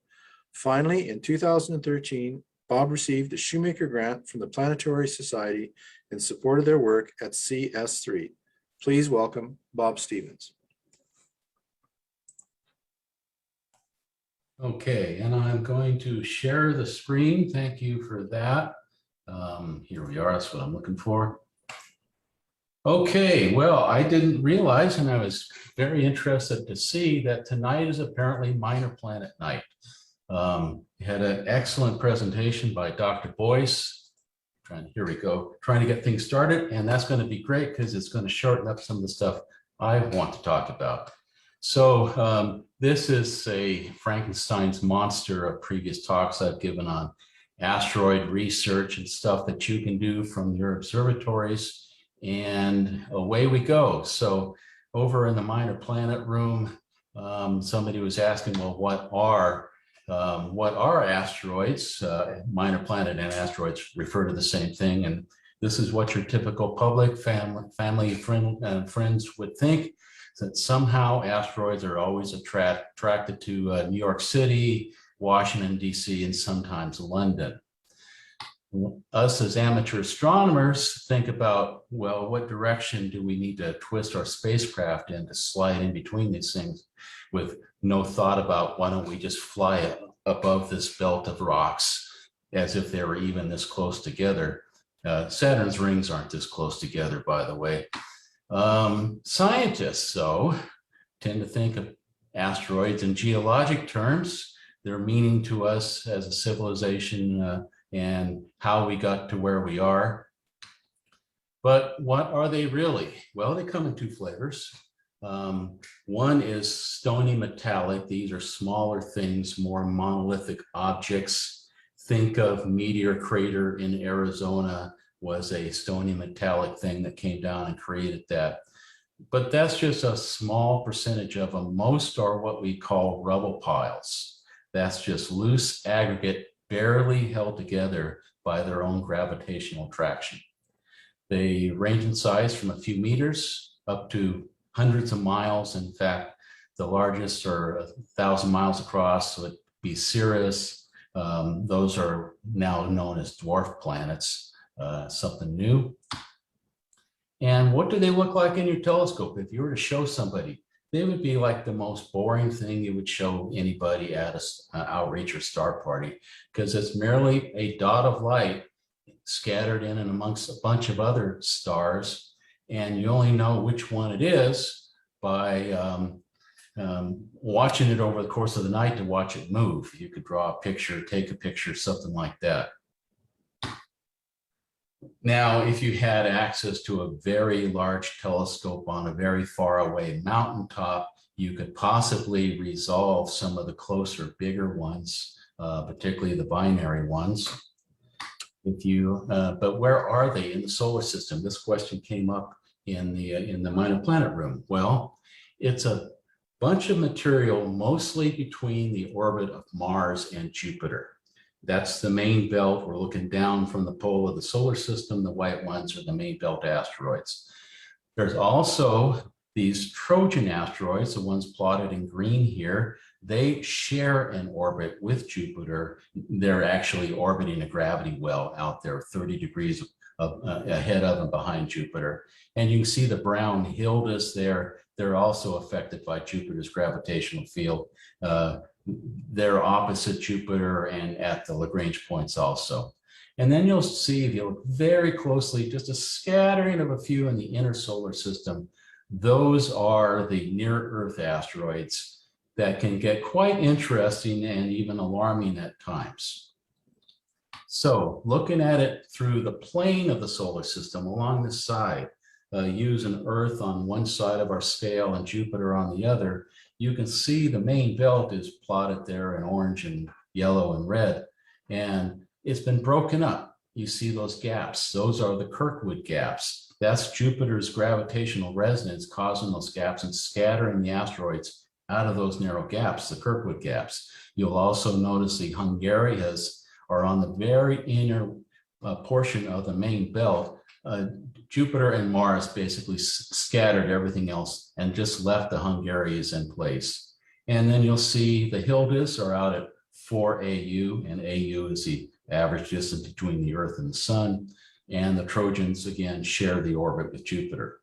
Finally, in 2013, Bob received a Shoemaker Grant from the Planetary Society in support of their work at CS3. Please welcome Bob Stevens. Okay, and I'm going to share the screen. Thank you for that. Here we are, that's what I'm looking for. Okay, well, I didn't realize, and I was very interested to see that tonight is apparently Minor Planet Night. We had an excellent presentation by Dr. Boyce. Here we go, trying to get things started, and that's going to be great because it's going to shorten up some of the stuff I want to talk about. So this is a Frankenstein's monster of previous talks I've given on asteroid research and stuff that you can do from your observatories, and away we go. So over in the Minor Planet room, somebody was asking, well, what are asteroids? Minor planet and asteroids refer to the same thing, and this is what your typical public, family, friends would think, that somehow asteroids are always attracted to New York City, Washington, D.C., and sometimes London. Us as amateur astronomers think about, well, what direction do we need to twist our spacecraft in to slide in between these things, with no thought about why don't we just fly above this belt of rocks as if they were even this close together. Saturn's rings aren't this close together, by the way. Scientists, though, tend to think of asteroids in geologic terms, their meaning to us as a civilization and how we got to where we are. But what are they really? Well, they come in two flavors. One is stony metallic. These are smaller things, more monolithic objects. Think of Meteor crater in Arizona was a stony metallic thing that came down and created that. But that's just a small percentage of them. Most are what we call rubble piles. That's just loose aggregate, barely held together by their own gravitational attraction. They range in size from a few meters up to hundreds of miles. In fact, the largest are 1,000 miles across, so it'd be Cirrus. Those are now known as dwarf planets, something new. And what do they look like in your telescope? If you were to show somebody, they would be like the most boring thing you would show anybody at an outreach or star party, because it's merely a dot of light scattered in and amongst a bunch of other stars, and you only know which one it is by watching it over the course of the night to watch it move. You could draw a picture, take a picture, something like that. Now, if you had access to a very large telescope on a very far away mountaintop, you could possibly resolve some of the closer, bigger ones, particularly the binary ones. But where are they in the solar system? This question came up in the Minor Planet room. Well, it's a bunch of material mostly between the orbit of Mars and Jupiter. That's the main belt. We're looking down from the pole of the solar system. The white ones are the main belt asteroids. There's also these Trojan asteroids, the ones plotted in green here. They share an orbit with Jupiter. They're actually orbiting a gravity well out there 30 degrees ahead of and behind Jupiter. And you can see the brown Hildas there. They're also affected by Jupiter's gravitational field. They're opposite Jupiter and at the Lagrange points also. And then you'll see, if you look very closely, just a scattering of a few in the inner solar system. Those are the near-Earth asteroids that can get quite interesting and even alarming at times. So looking at it through the plane of the solar system along the side, using Earth on one side of our scale and Jupiter on the other, you can see the main belt is plotted there in orange and yellow and red, and it's been broken up. You see those gaps. Those are the Kirkwood gaps. That's Jupiter's gravitational resonance causing those gaps and scattering the asteroids out of those narrow gaps, the Kirkwood gaps. You'll also notice the Hungarias are on the very inner portion of the main belt. Jupiter and Mars basically scattered everything else and just left the Hungarias in place. And then you'll see the Hildas are out at 4 AU, and AU is the average distance between the Earth and the Sun. And the Trojans, again, share the orbit with Jupiter.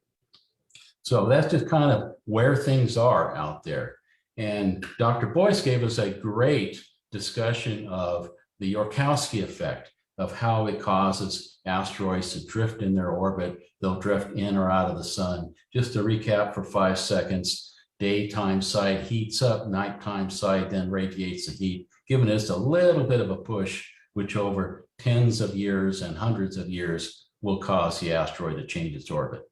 So that's just kind of where things are out there. And Dr. Boyce gave us a great discussion of the Yorkowski effect, of how it causes asteroids to drift in their orbit. They'll drift in or out of the sun. Just to recap for 5 seconds, daytime side heats up, nighttime side then radiates the heat, giving us a little bit of a push, which over tens of years and hundreds of years will cause the asteroid to change its orbit.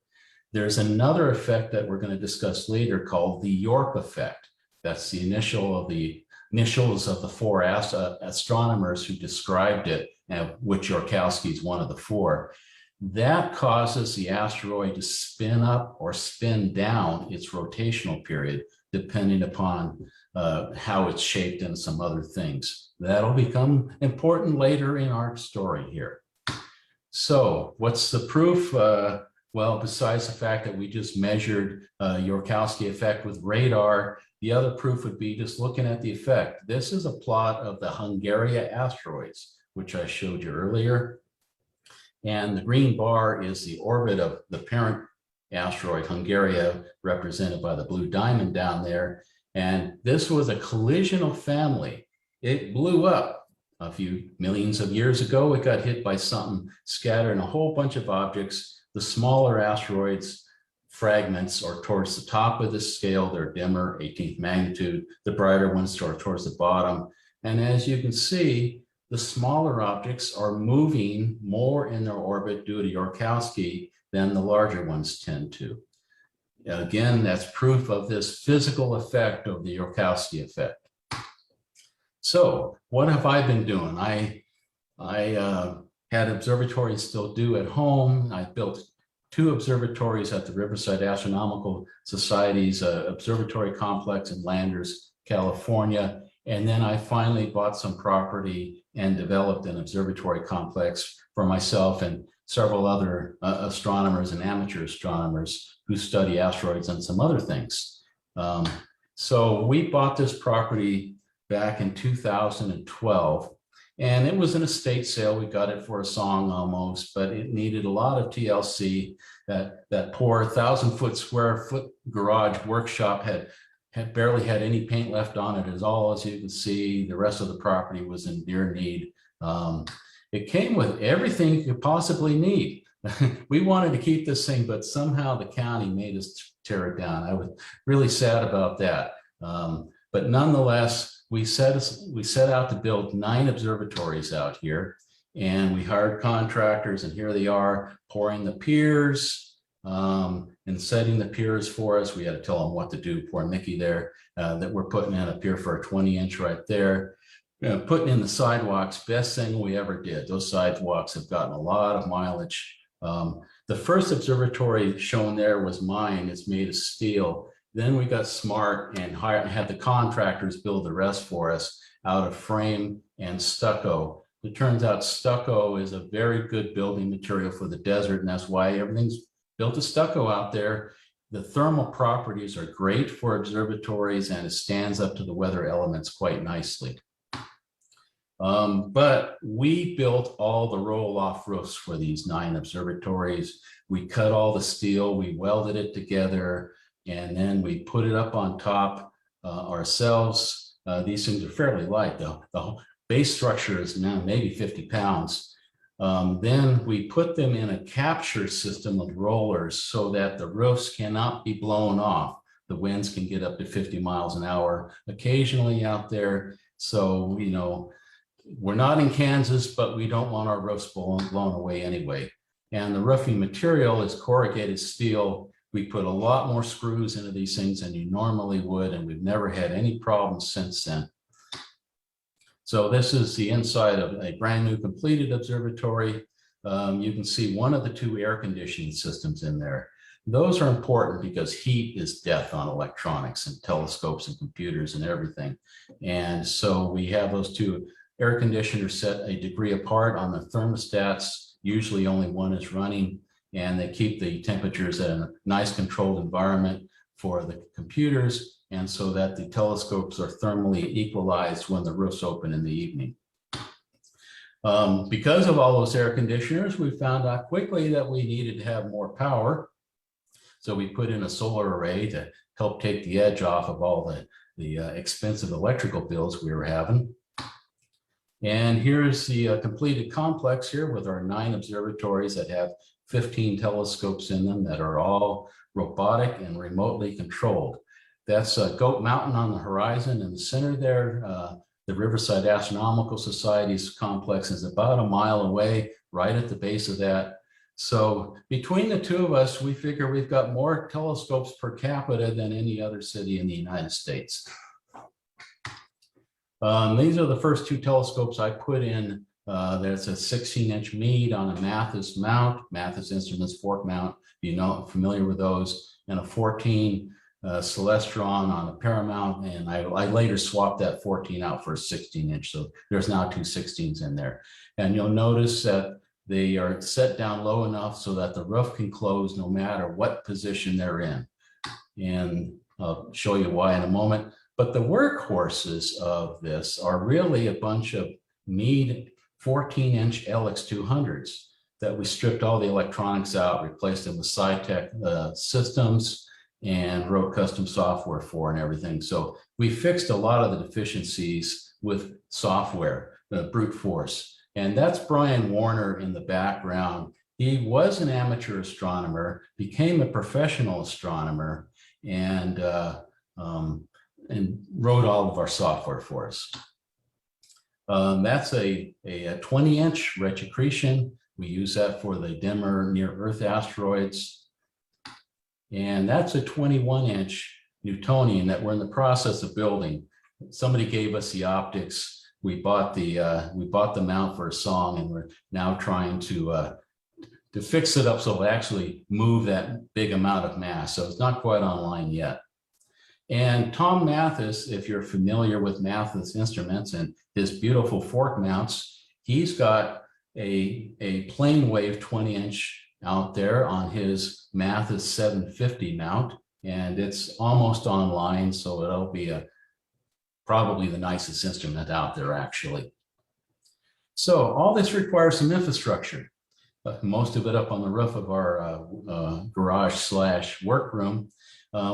There's another effect that we're going to discuss later called the York effect. That's the initials of the 4 astronomers who described it, and which Yorkowski is one of the 4. That causes the asteroid to spin up or spin down its rotational period, depending upon how it's shaped and some other things. That'll become important later in our story here. So what's the proof? Well, besides the fact that we just measured Yorkowski effect with radar, the other proof would be just looking at the effect. This is a plot of the Hungaria asteroids, which I showed you earlier. And the green bar is the orbit of the parent asteroid, Hungaria, represented by the blue diamond down there. And this was a collisional family. It blew up a few millions of years ago. It got hit by something, scattering a whole bunch of objects. The smaller asteroids fragments are towards the top of the scale. They're dimmer, 18th magnitude. The brighter ones are towards the bottom. And as you can see, the smaller objects are moving more in their orbit due to Yorkowski than the larger ones tend to. Again, that's proof of this physical effect of the Yorkowski effect. So what have I been doing? I had observatories, still do at home. I built 2 observatories at the Riverside Astronomical Society's observatory complex in Landers, California. And then I finally bought some property and developed an observatory complex for myself and several other astronomers and amateur astronomers who study asteroids and some other things. So we bought this property back in 2012, and it was an estate sale. We got it for a song almost, but it needed a lot of TLC. That poor 1,000 square foot garage workshop had barely had any paint left on it, as you can see. The rest of the property was in dire need. It came with everything you could possibly need. We wanted to keep this thing, but somehow the county made us tear it down. I was really sad about that. But nonetheless, we set out to build 9 observatories out here. And we hired contractors, and here they are pouring the piers and setting the piers for us. We had to tell them what to do. Poor Mickey there, that we're putting in a pier for a 20-inch right there. Putting in the sidewalks, best thing we ever did. Those sidewalks have gotten a lot of mileage. The first observatory shown there was mine. It's made of steel. Then we got smart and had the contractors build the rest for us out of frame and stucco. It turns out stucco is a very good building material for the desert, and that's why everything's built of stucco out there. The thermal properties are great for observatories, and it stands up to the weather elements quite nicely. But we built all the roll-off roofs for these 9 observatories. We cut all the steel, we welded it together, and then we put it up on top ourselves. These things are fairly light, though. The base structure is now maybe 50 pounds. Then we put them in a capture system of rollers so that the roofs cannot be blown off. The winds can get up to 50 miles an hour occasionally out there. So, you know, we're not in Kansas, but we don't want our roofs blown away anyway. And the roofing material is corrugated steel. We put a lot more screws into these things than you normally would, and we've never had any problems since then. So this is the inside of a brand new completed observatory. You can see one of the 2 air conditioning systems in there. Those are important because heat is death on electronics and telescopes and computers and everything. And so we have those 2 air conditioners set a degree apart on the thermostats. Usually only one is running, and they keep the temperatures at a nice controlled environment for the computers, and so that the telescopes are thermally equalized when the roofs open in the evening. Because of all those air conditioners, we found out quickly that we needed to have more power. So we put in a solar array to help take the edge off of all the expensive electrical bills we were having. And here's the completed complex here with our 9 observatories that have 15 telescopes in them that are all robotic and remotely controlled. That's Goat Mountain on the horizon in the center there. The Riverside Astronomical Society's complex is about a mile away, right at the base of that. So between the 2 of us, we figure we've got more telescopes per capita than any other city in the United States. These are the first 2 telescopes I put in. There's a 16-inch Meade on a Mathis mount, Mathis Instruments fork mount, you know, familiar with those, and a 14 Celestron on a Paramount, and I later swapped that 14 out for a 16-inch, so there's now 2 16s in there. And you'll notice that they are set down low enough so that the roof can close no matter what position they're in. And I'll show you why in a moment. But the workhorses of this are really a bunch of Meade 14-inch LX200s that we stripped all the electronics out, replaced them with SciTech systems, and wrote custom software for and everything. So we fixed a lot of the deficiencies with software, brute force. And that's Bryan Warner in the background. He was an amateur astronomer, became a professional astronomer, and wrote all of our software for us. That's a 20-inch retrocretion. We use that for the dimmer near-Earth asteroids. And that's a 21-inch Newtonian that we're in the process of building. Somebody gave us the optics. We bought the mount for a song, and we're now trying to fix it up so it'll actually move that big amount of mass. So it's not quite online yet. And Tom Mathis, if you're familiar with Mathis Instruments and his beautiful fork mounts, he's got a plane wave 20-inch out there on his Mathis 750 mount, and it's almost online, so it'll be probably the nicest instrument out there, actually. So all this requires some infrastructure, most of it up on the roof of our garage / workroom.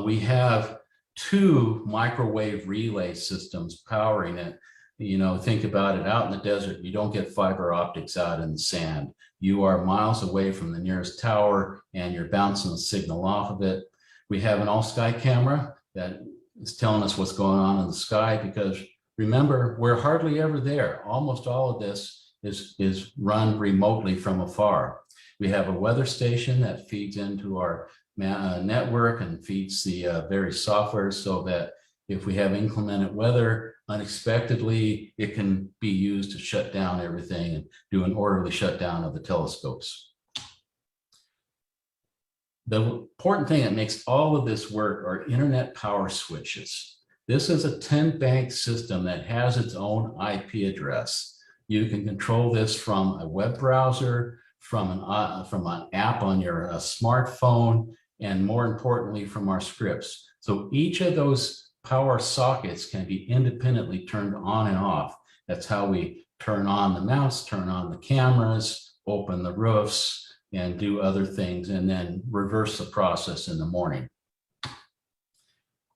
We have 2 microwave relay systems powering it. You know, think about it, out in the desert, you don't get fiber optics out in the sand. You are miles away from the nearest tower and you're bouncing the signal off of it. We have an all-sky camera that is telling us what's going on in the sky, because remember, we're hardly ever there. Almost all of this is run remotely from afar. We have a weather station that feeds into our network and feeds the various software so that if we have inclement weather unexpectedly, it can be used to shut down everything and do an orderly shutdown of the telescopes. The important thing that makes all of this work are internet power switches. This is a 10-bank system that has its own IP address. You can control this from a web browser, from an app on your smartphone, and more importantly, from our scripts. So each of those power sockets can be independently turned on and off. That's how we turn on the mouse, turn on the cameras, open the roofs, and do other things, and then reverse the process in the morning.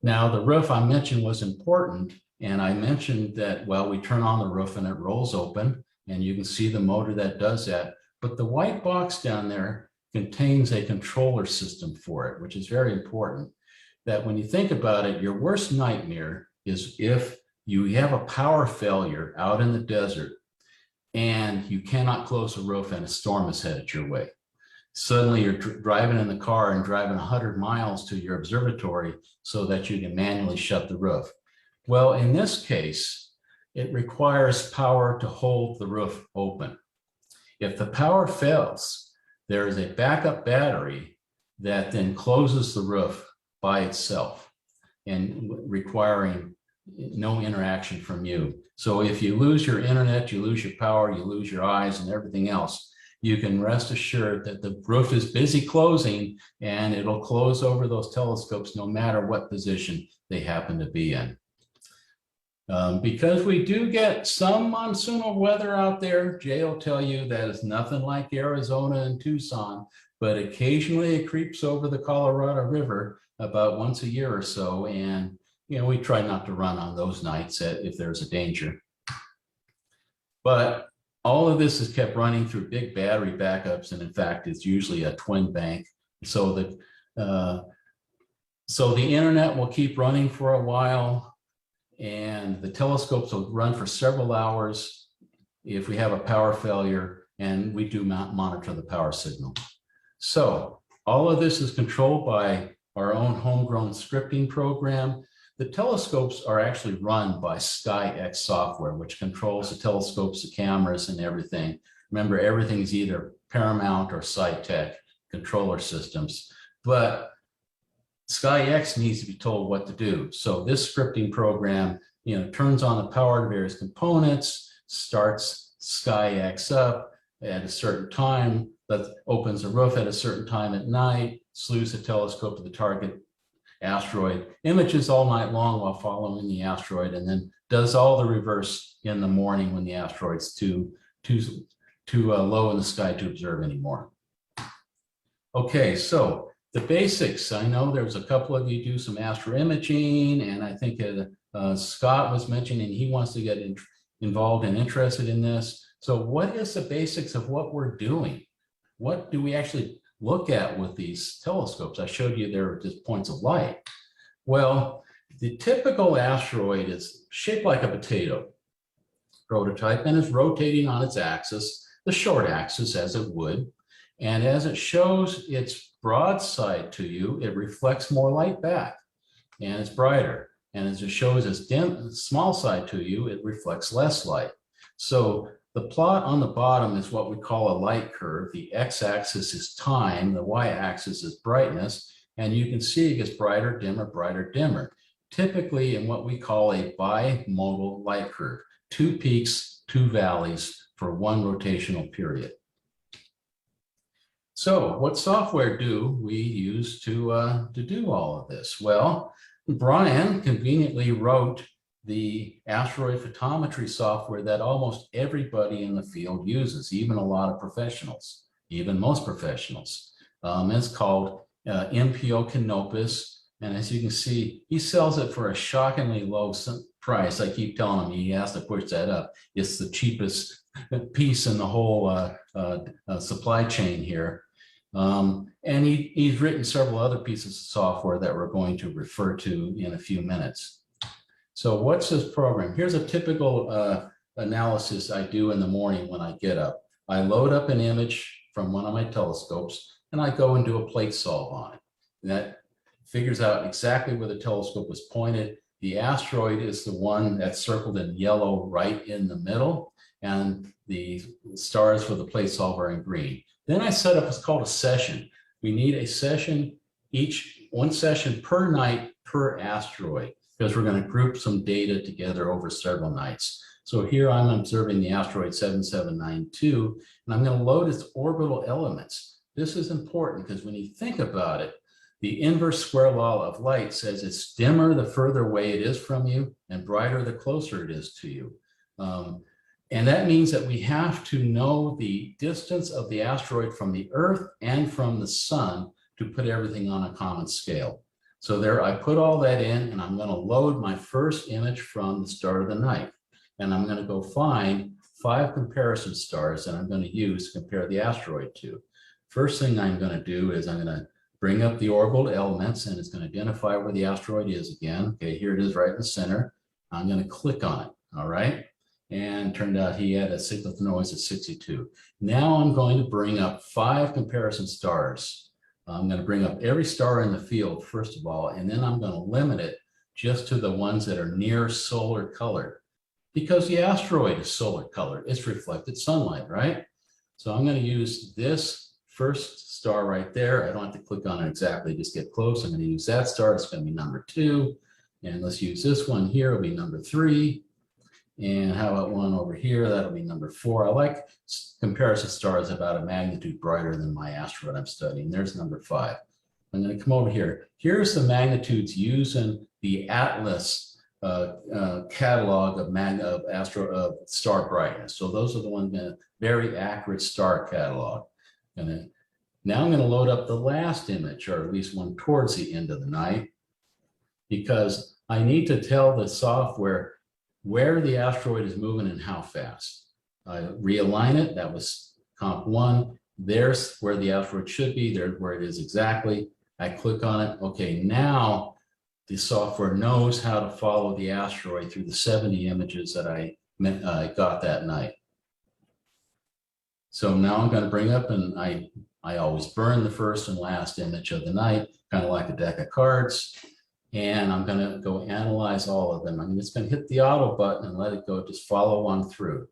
Now, the roof I mentioned was important, and I mentioned that, well, we turn on the roof and it rolls open, and you can see the motor that does that. But the white box down there contains a controller system for it, which is very important. That when you think about it, your worst nightmare is if you have a power failure out in the desert and you cannot close the roof and a storm is headed your way. Suddenly you're driving in the car and driving 100 miles to your observatory so that you can manually shut the roof. Well, in this case, it requires power to hold the roof open. If the power fails, there is a backup battery that then closes the roof by itself and requiring no interaction from you. So if you lose your internet, you lose your power, you lose your eyes and everything else, you can rest assured that the roof is busy closing and it'll close over those telescopes no matter what position they happen to be in. Because we do get some monsoonal weather out there, Jay will tell you that it's nothing like Arizona and Tucson, but occasionally it creeps over the Colorado River about once a year or so. And, you know, we try not to run on those nights if there's a danger. But all of this is kept running through big battery backups. And in fact, it's usually a twin bank. So the internet will keep running for a while. And the telescopes will run for several hours if we have a power failure, and we do monitor the power signal. So all of this is controlled by our own homegrown scripting program. The telescopes are actually run by SkyX software, which controls the telescopes, the cameras, and everything. Remember, everything is either Paramount or SciTech controller systems, but SkyX needs to be told what to do. So this scripting program, you know, turns on the power to various components, starts SkyX up at a certain time, that opens the roof at a certain time at night, slews the telescope to the target asteroid, images all night long while following the asteroid, and then does all the reverse in the morning when the asteroid's too low in the sky to observe anymore. Okay, so the basics. I know there's a couple of you do some astroimaging, and I think Scott was mentioning he wants to get involved and interested in this. So what is the basics of what we're doing? What do we actually look at with these telescopes? I showed you there are just points of light. Well, the typical asteroid is shaped like a potato prototype and is rotating on its axis, the short axis as it would. And as it shows its broadside to you, it reflects more light back and it's brighter. And as it shows its small side to you, it reflects less light. So the plot on the bottom is what we call a light curve. The x-axis is time, the y-axis is brightness, and you can see it gets brighter, dimmer, typically in what we call a bimodal light curve, 2 peaks, 2 valleys for 1 rotational period. So what software do we use to do all of this? Well, Bryan conveniently wrote the asteroid photometry software that almost everybody in the field uses, even a lot of professionals, even most professionals. It's called MPO Canopus. And as you can see, he sells it for a shockingly low price. I keep telling him he has to push that up. It's the cheapest piece in the whole supply chain here. And he's written several other pieces of software that we're going to refer to in a few minutes. So what's this program? Here's a typical analysis I do in the morning when I get up. I load up an image from one of my telescopes and I go and do a plate solve on it. And that figures out exactly where the telescope was pointed. The asteroid is the one that's circled in yellow right in the middle, and the stars for the plate solver in green. Then I set up what's called a session. We need a session, one session per night per asteroid, because we're going to group some data together over several nights. So here I'm observing the asteroid 7792, and I'm going to load its orbital elements. This is important because when you think about it, the inverse square law of light says it's dimmer the further away it is from you and brighter the closer it is to you. And that means that we have to know the distance of the asteroid from the Earth and from the sun to put everything on a common scale. So there I put all that in, and I'm going to load my first image from the start of the night. And I'm going to go find 5 comparison stars that I'm going to use to compare the asteroid to. First thing I'm going to do is I'm going to bring up the orbital elements, and it's going to identify where the asteroid is again. Okay, here it is right in the center. I'm going to click on it, all right? And turned out he had a signal to noise of 62. Now I'm going to bring up 5 comparison stars. I'm going to bring up every star in the field, first of all, and then I'm going to limit it just to the ones that are near solar color, because the asteroid is solar colored. It's reflected sunlight, right? So I'm going to use this first star right there. I don't have to click on it exactly, just get close. I'm going to use that star. It's going to be number 2. And let's use this one here. It'll be number 3. And how about one over here? That'll be number 4. I like comparison stars about a magnitude brighter than my asteroid I'm studying. There's number 5. I'm going to come over here. Here's the magnitudes using the Atlas catalog of star brightness. So those are the ones, very accurate star catalog. And now I'm going to load up the last image, or at least one towards the end of the night, because I need to tell the software where the asteroid is moving and how fast. I realign it. That was comp 1. There's where the asteroid should be. There's where it is exactly. I click on it. Okay, now the software knows how to follow the asteroid through the 70 images that I got that night. So now I'm going to bring up, and I always burn the first and last image of the night, kind of like a deck of cards. And I'm going to go analyze all of them. I'm just going to hit the auto button and let it go, just follow on through.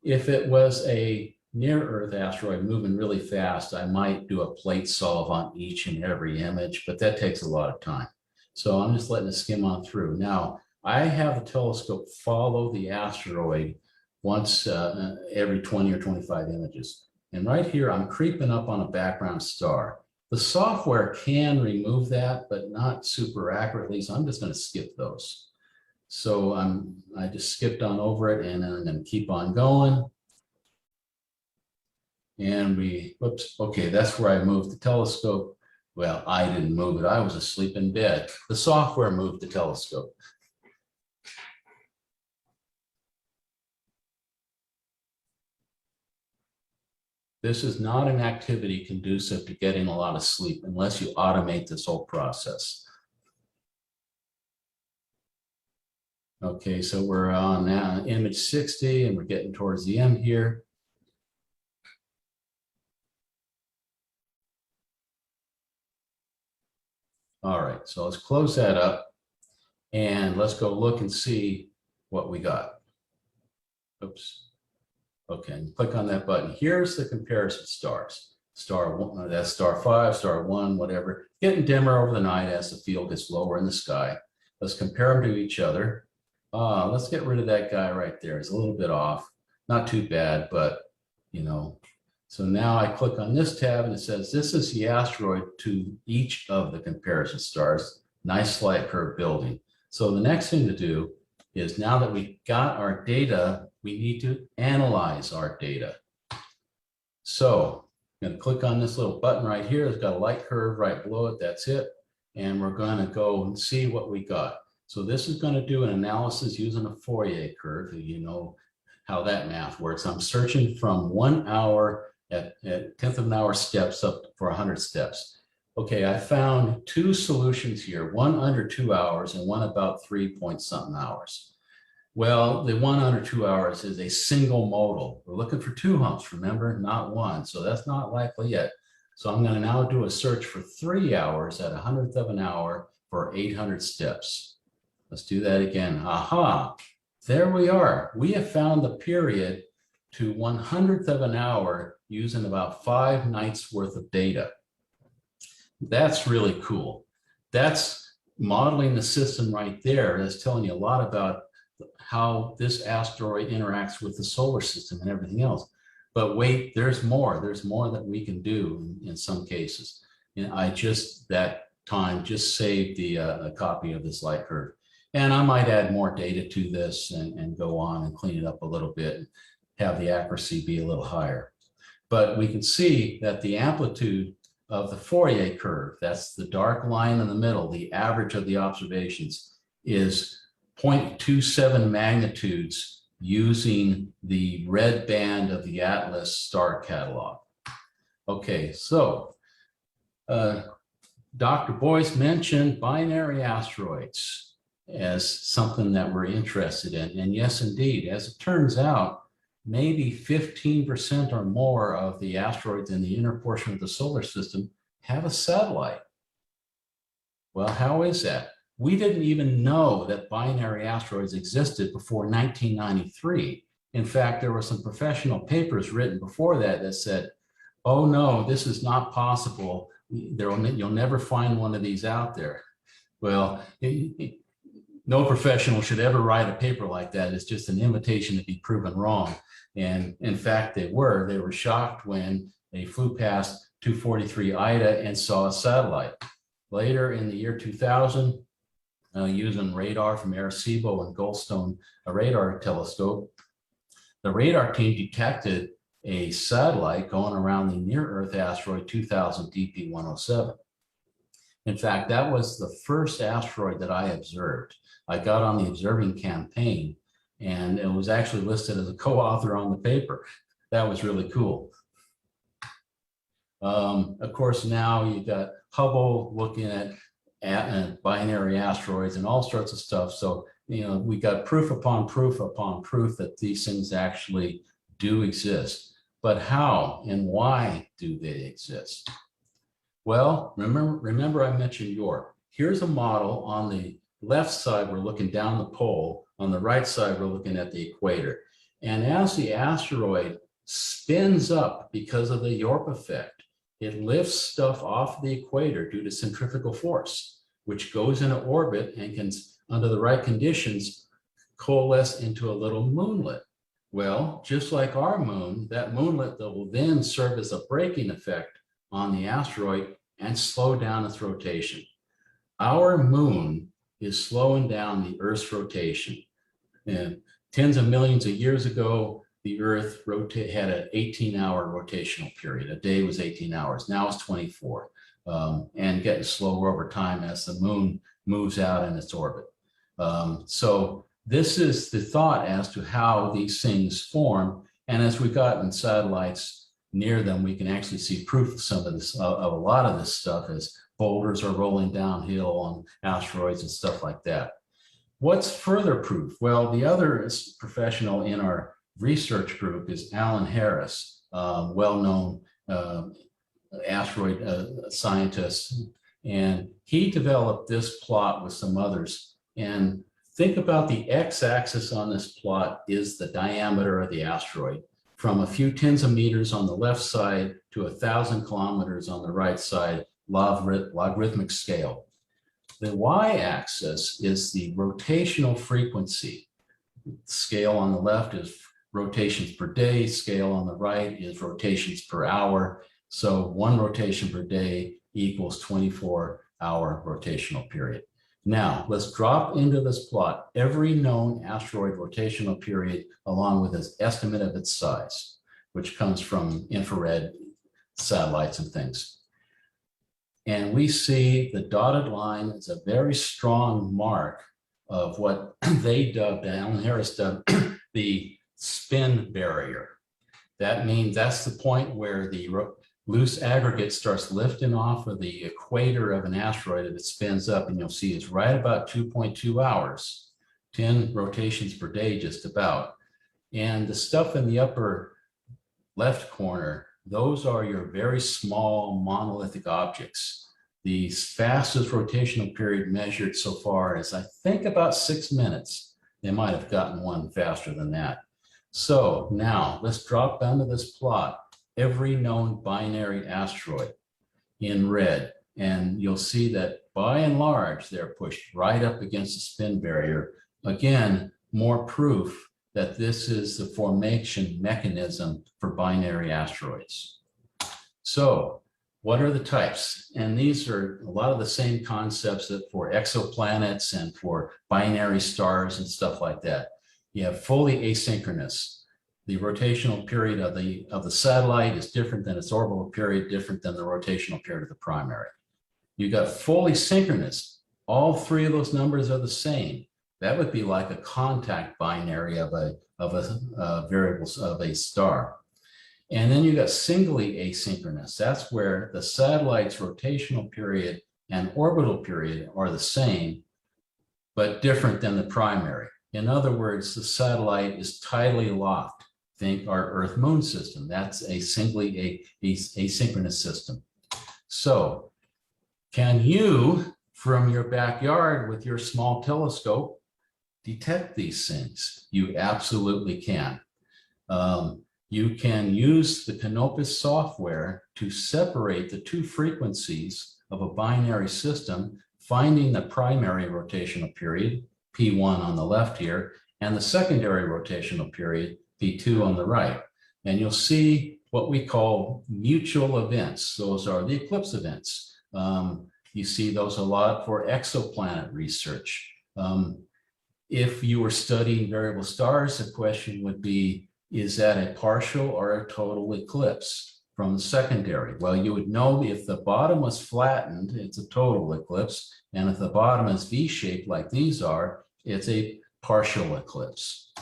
If it was a near-Earth asteroid moving really fast, I might do a plate solve on each and every image, but that takes a lot of time. So I'm just letting it skim on through. Now, I have the telescope follow the asteroid once every 20 or 25 images. And right here, I'm creeping up on a background star. The software can remove that, but not super accurately, so I'm just going to skip those. So I just skipped on over it, and then I'm going to keep on going. And whoops, okay, that's where I moved the telescope. Well, I didn't move it. I was asleep in bed. The software moved the telescope. This is not an activity conducive to getting a lot of sleep unless you automate this whole process. Okay, so we're on now image 60, and we're getting towards the end here. All right, so let's close that up, and let's go look and see what we got. Oops. Okay, click on that button. Here's the comparison stars. Star 1, that's star 5, star 1, whatever. Getting dimmer over the night as the field gets lower in the sky. Let's compare them to each other. Let's get rid of that guy right there. It's a little bit off. Not too bad, but you know. So now I click on this tab, and it says this is the asteroid to each of the comparison stars. Nice slight curve building. So the next thing to do is, now that we got our data, we need to analyze our data. So I'm going to click on this little button right here. It's got a light curve right below it. That's it. And we're going to go and see what we got. So this is going to do an analysis using a Fourier curve. You know how that math works. I'm searching from 1 hour at 10th of an hour steps up for 100 steps. Okay, I found 2 solutions here, one under 2 hours and one about 3 point something hours. Well, the 1 under 2 hours is a single modal. We're looking for 2 humps, remember, not 1. So that's not likely yet. So I'm going to now do a search for 3 hours at 100th of an hour for 800 steps. Let's do that again. Aha, there we are. We have found the period to 100th of an hour using about 5 nights worth of data. That's really cool. That's modeling the system right there. That's telling you a lot about how this asteroid interacts with the solar system and everything else. But wait, there's more. There's more that we can do in some cases. And I just, that time, just saved a copy of this light curve. And I might add more data to this and go on and clean it up a little bit, have the accuracy be a little higher. But we can see that the amplitude of the Fourier curve, that's the dark line in the middle, the average of the observations, is 0.27 magnitudes using the red band of the Atlas star catalog. Okay, so Dr. Boyce mentioned binary asteroids as something that we're interested in. And yes, indeed, as it turns out, maybe 15% or more of the asteroids in the inner portion of the solar system have a satellite. Well, how is that? We didn't even know that binary asteroids existed before 1993. In fact, there were some professional papers written before that that said, oh no, this is not possible. You'll never find one of these out there. Well, no professional should ever write a paper like that. It's just an invitation to be proven wrong. And in fact, they were shocked when they flew past 243 Ida and saw a satellite. Later in the year 2000, using radar from Arecibo and Goldstone, a radar telescope, the radar team detected a satellite going around the near-Earth asteroid 2000 DP-107. In fact, that was the first asteroid that I observed. I got on the observing campaign, and it was actually listed as a co-author on the paper. That was really cool. Of course, now you've got Hubble looking at binary asteroids and all sorts of stuff. So, you know, we got proof upon proof upon proof that these things actually do exist. But how and why do they exist? Well, remember I mentioned York. Here's a model. On the left side, we're looking down the pole. On the right side, we're looking at the equator. And as the asteroid spins up because of the York effect, it lifts stuff off the equator due to centrifugal force, which goes into orbit and can, under the right conditions, coalesce into a little moonlet. Well, just like our moon, that moonlet that will then serve as a braking effect on the asteroid and slow down its rotation. Our moon is slowing down the Earth's rotation. And tens of millions of years ago, the Earth had an 18-hour rotational period. A day was 18 hours. Now it's 24, and getting slower over time as the moon moves out in its orbit. So this is the thought as to how these things form. And as we've gotten satellites near them, we can actually see proof of some of this, of a lot of this stuff, as boulders are rolling downhill on asteroids and stuff like that. What's further proof? Well, the other professional in our research group is Alan Harris, well-known asteroid scientist. And he developed this plot with some others. And think about the x-axis on this plot is the diameter of the asteroid, from a few tens of meters on the left side to 1,000 kilometers on the right side, logarithmic scale. The y-axis is the rotational frequency. Scale on the left is rotations per day, scale on the right is rotations per hour. So 1 rotation per day equals 24-hour rotational period. Now, let's drop into this plot every known asteroid rotational period along with its estimate of its size, which comes from infrared satellites and things. And we see the dotted line is a very strong mark of what they dubbed, Alan Harris dubbed, the spin barrier. That means that's the point where the loose aggregate starts lifting off of the equator of an asteroid as it spins up, and you'll see it's right about 2.2 hours 10 rotations per day, just about. And the stuff in the upper left corner, those are your very small monolithic objects. The fastest rotational period measured so far is, I think, about 6 minutes. They might have gotten one faster than that. So now let's drop down to this plot, every known binary asteroid in red. And you'll see that by and large, they're pushed right up against the spin barrier. Again, more proof that this is the formation mechanism for binary asteroids. So what are the types? And these are a lot of the same concepts that for exoplanets and for binary stars and stuff like that. You have fully asynchronous. The rotational period of the satellite is different than its orbital period, different than the rotational period of the primary. You got fully synchronous. All three of those numbers are the same. That would be like a contact binary of a variables of a star. And then you got singly asynchronous. That's where the satellite's rotational period and orbital period are the same, but different than the primary. In other words, the satellite is tidally locked. Think our Earth-Moon system. That's a singly asynchronous system. So can you, from your backyard with your small telescope, detect these things? You absolutely can. You can use the Canopus software to separate the two frequencies of a binary system, finding the primary rotational period, P1 on the left here, and the secondary rotational period, P2 on the right. And you'll see what we call mutual events. Those are the eclipse events. You see those a lot for exoplanet research. If you were studying variable stars, the question would be, is that a partial or a total eclipse from the secondary? Well, you would know if the bottom was flattened, it's a total eclipse. And if the bottom is V-shaped like these are, it's a partial eclipse.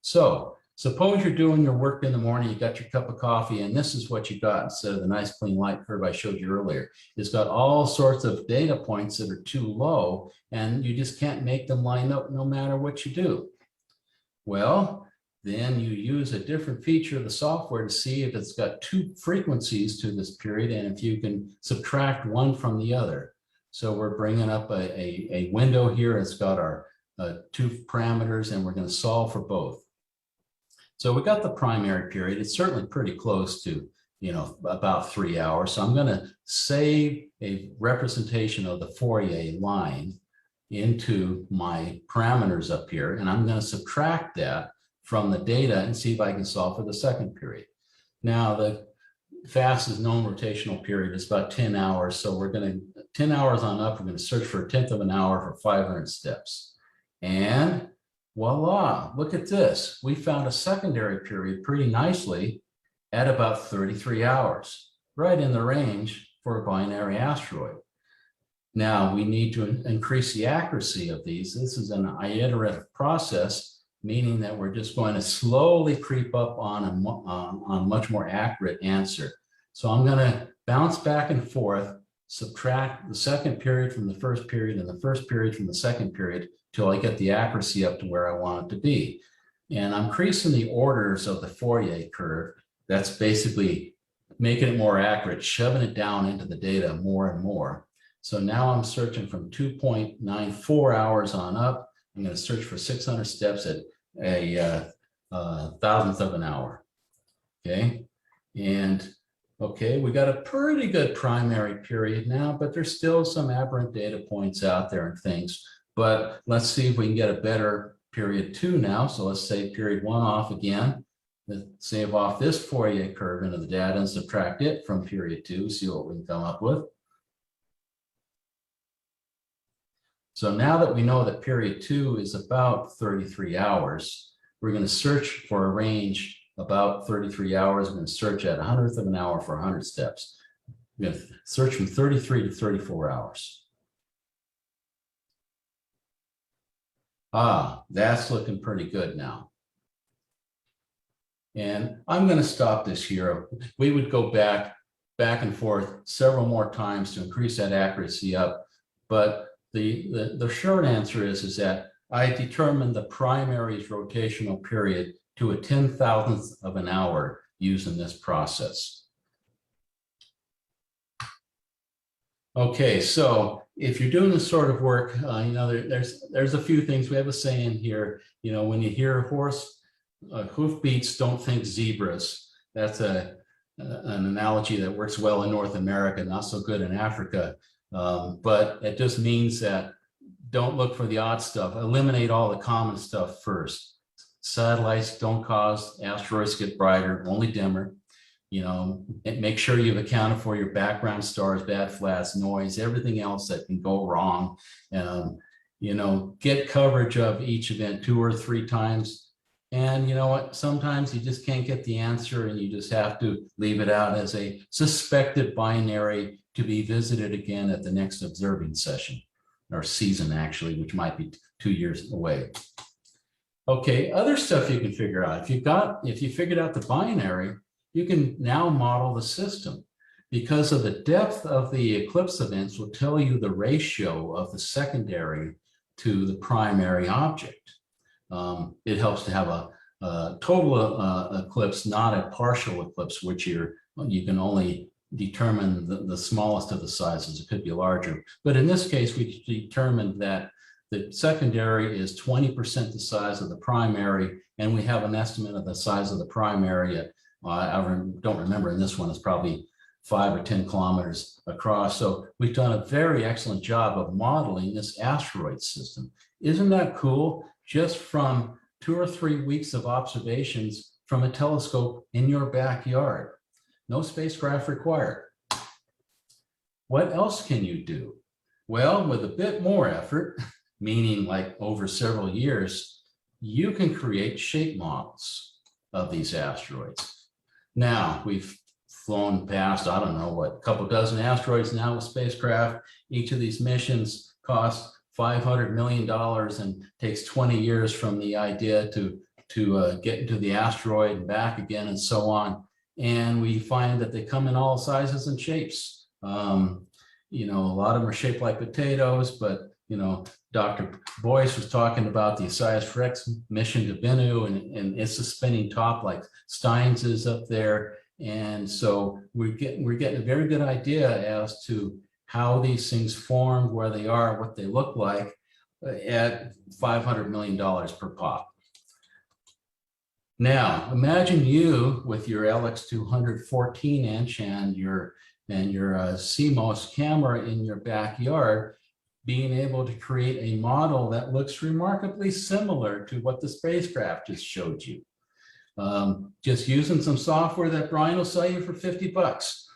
So suppose you're doing your work in the morning, you got your cup of coffee, and this is what you got instead of the nice clean light curve I showed you earlier. It's got all sorts of data points that are too low, and you just can't make them line up no matter what you do. Well, then you use a different feature of the software to see if it's got two frequencies to this period and if you can subtract one from the other. So we're bringing up a window here. It's got our two parameters, and we're going to solve for both. So we got the primary period. It's certainly pretty close to, about 3 hours. So I'm going to save a representation of the Fourier line into my parameters up here, and I'm going to subtract that from the data and see if I can solve for the second period. Now, the fastest known rotational period is about 10 hours. So we're going to, 10 hours on up, we're going to search for 1/10 of an hour for 500 steps. And voila, look at this. We found a secondary period pretty nicely at about 33 hours, right in the range for a binary asteroid. Now, we need to increase the accuracy of these. This is an iterative process, meaning that we're just going to slowly creep up on a much more accurate answer. So I'm going to bounce back and forth, subtract the second period from the first period and the first period from the second period till I get the accuracy up to where I want it to be. And I'm increasing the orders of the Fourier curve. That's basically making it more accurate, shoving it down into the data more and more. So now I'm searching from 2.94 hours on up. I'm going to search for 600 steps at a thousandth of an hour. Okay. And okay, we got a pretty good primary period now, but there's still some aberrant data points out there and things. But let's see if we can get a better period 2 now. So let's say period 1 off again. Let's save off this Fourier curve into the data and subtract it from period 2, see what we can come up with. So now that we know that period 2 is about 33 hours, we're going to search for a range about 33 hours. We're going to search at 1/100th of an hour for 100 steps. We're going to search from 33 to 34 hours. That's looking pretty good now. And I'm going to stop this here. We would go back and forth several more times to increase that accuracy up. But the short answer is that I determined the primary's rotational period to a 10,000th of an hour using this process. Okay, so if you're doing this sort of work, you know, there's a few things. We have a saying here, you know, when you hear horse hoofbeats, don't think zebras. That's an analogy that works well in North America, not so good in Africa. But it just means that don't look for the odd stuff. Eliminate all the common stuff first. Satellites don't cause asteroids to get brighter, only dimmer. You know, and make sure you've accounted for your background stars, bad flats, noise, everything else that can go wrong. You know, get coverage of each event 2 or 3 times. And you know what, sometimes you just can't get the answer and you just have to leave it out as a suspected binary to be visited again at the next observing session or season, actually, which might be 2 years away. Okay, other stuff you can figure out. If you figured out the binary, you can now model the system. Because of the depth of the eclipse events will tell you the ratio of the secondary to the primary object. It helps to have a total eclipse, not a partial eclipse, which you can only determine the smallest of the sizes. It could be larger. But in this case, we determined that the secondary is 20% the size of the primary, and we have an estimate of the size of the primary at, I don't remember, in this one it's probably 5 or 10 kilometers across. So we've done a very excellent job of modeling this asteroid system. Isn't that cool? Just from 2 or 3 weeks of observations from a telescope in your backyard. No spacecraft required. What else can you do? Well, with a bit more effort, meaning like over several years, you can create shape models of these asteroids. Now, we've flown past, I don't know what, a couple dozen asteroids now with spacecraft. Each of these missions costs $500 million and takes 20 years from the idea to get into the asteroid and back again and so on. And we find that they come in all sizes and shapes. You know, a lot of them are shaped like potatoes, but you know, Dr. Boyce was talking about the OSIRIS-REx mission to Bennu, and it's a spinning top like Steins is up there. And so we're getting a very good idea as to how these things formed, where they are, what they look like at $500 million per pop. Now, imagine you with your LX200 14-inch and your CMOS camera in your backyard, being able to create a model that looks remarkably similar to what the spacecraft just showed you. Just using some software that Bryan will sell you for 50 bucks.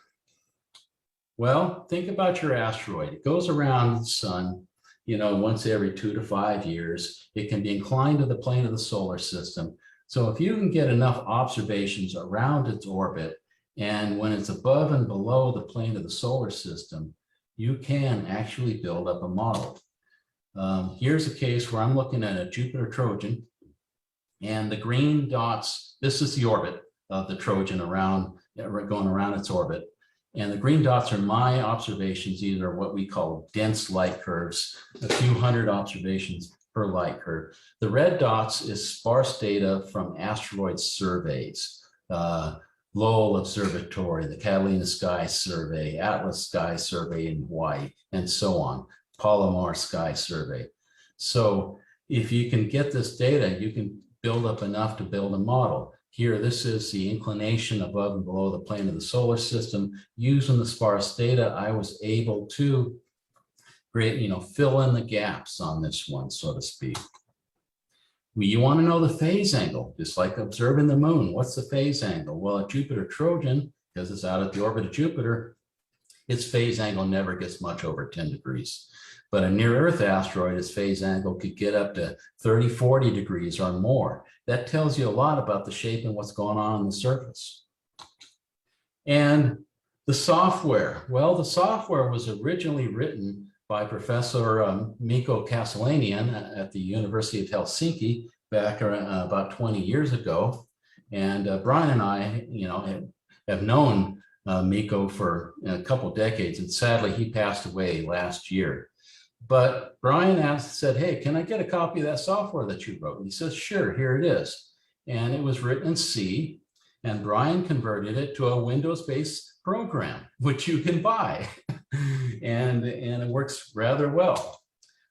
Well, think about your asteroid. It goes around the sun, you know, once every 2 to 5 years. It can be inclined to the plane of the solar system. So if you can get enough observations around its orbit, and when it's above and below the plane of the solar system, you can actually build up a model. Here's a case where I'm looking at a Jupiter Trojan, and the green dots, this is the orbit of the Trojan going around its orbit. And the green dots are my observations. These are what we call dense light curves, a few hundred observations per light curve. The red dots is sparse data from asteroid surveys. Lowell Observatory, the Catalina Sky Survey, Atlas Sky Survey in Hawaii, and so on, Palomar Sky Survey. So if you can get this data, you can build up enough to build a model. Here, this is the inclination above and below the plane of the solar system. Using the sparse data, I was able to create, you know, fill in the gaps on this one, so to speak. Well, you want to know the phase angle, just like observing the moon. What's the phase angle? Well, a Jupiter Trojan, because it's out at the orbit of Jupiter, its phase angle never gets much over 10 degrees. But a near-Earth asteroid, its phase angle could get up to 30, 40 degrees or more. That tells you a lot about the shape and what's going on the surface. And the software. Well, the software was originally written by Professor Mikko Kassalanian at the University of Helsinki back about 20 years ago. And Bryan and I, you know, have known Mikko for a couple decades, and sadly he passed away last year. But Bryan said, hey, can I get a copy of that software that you wrote? And he says, sure, here it is. And it was written in C, and Bryan converted it to a Windows-based program, which you can buy. and it works rather well.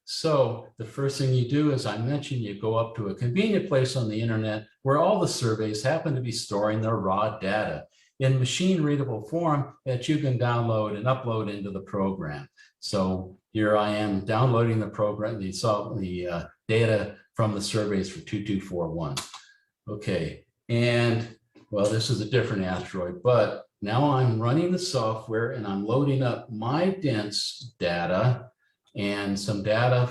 So the first thing you do, as I mentioned, you go up to a convenient place on the internet where all the surveys happen to be storing their raw data in machine readable form that you can download and upload into the program. So here I am downloading the program, the data from the surveys for 2241. Okay, and well, this is a different asteroid, but now I'm running the software and I'm loading up my dense data and some data,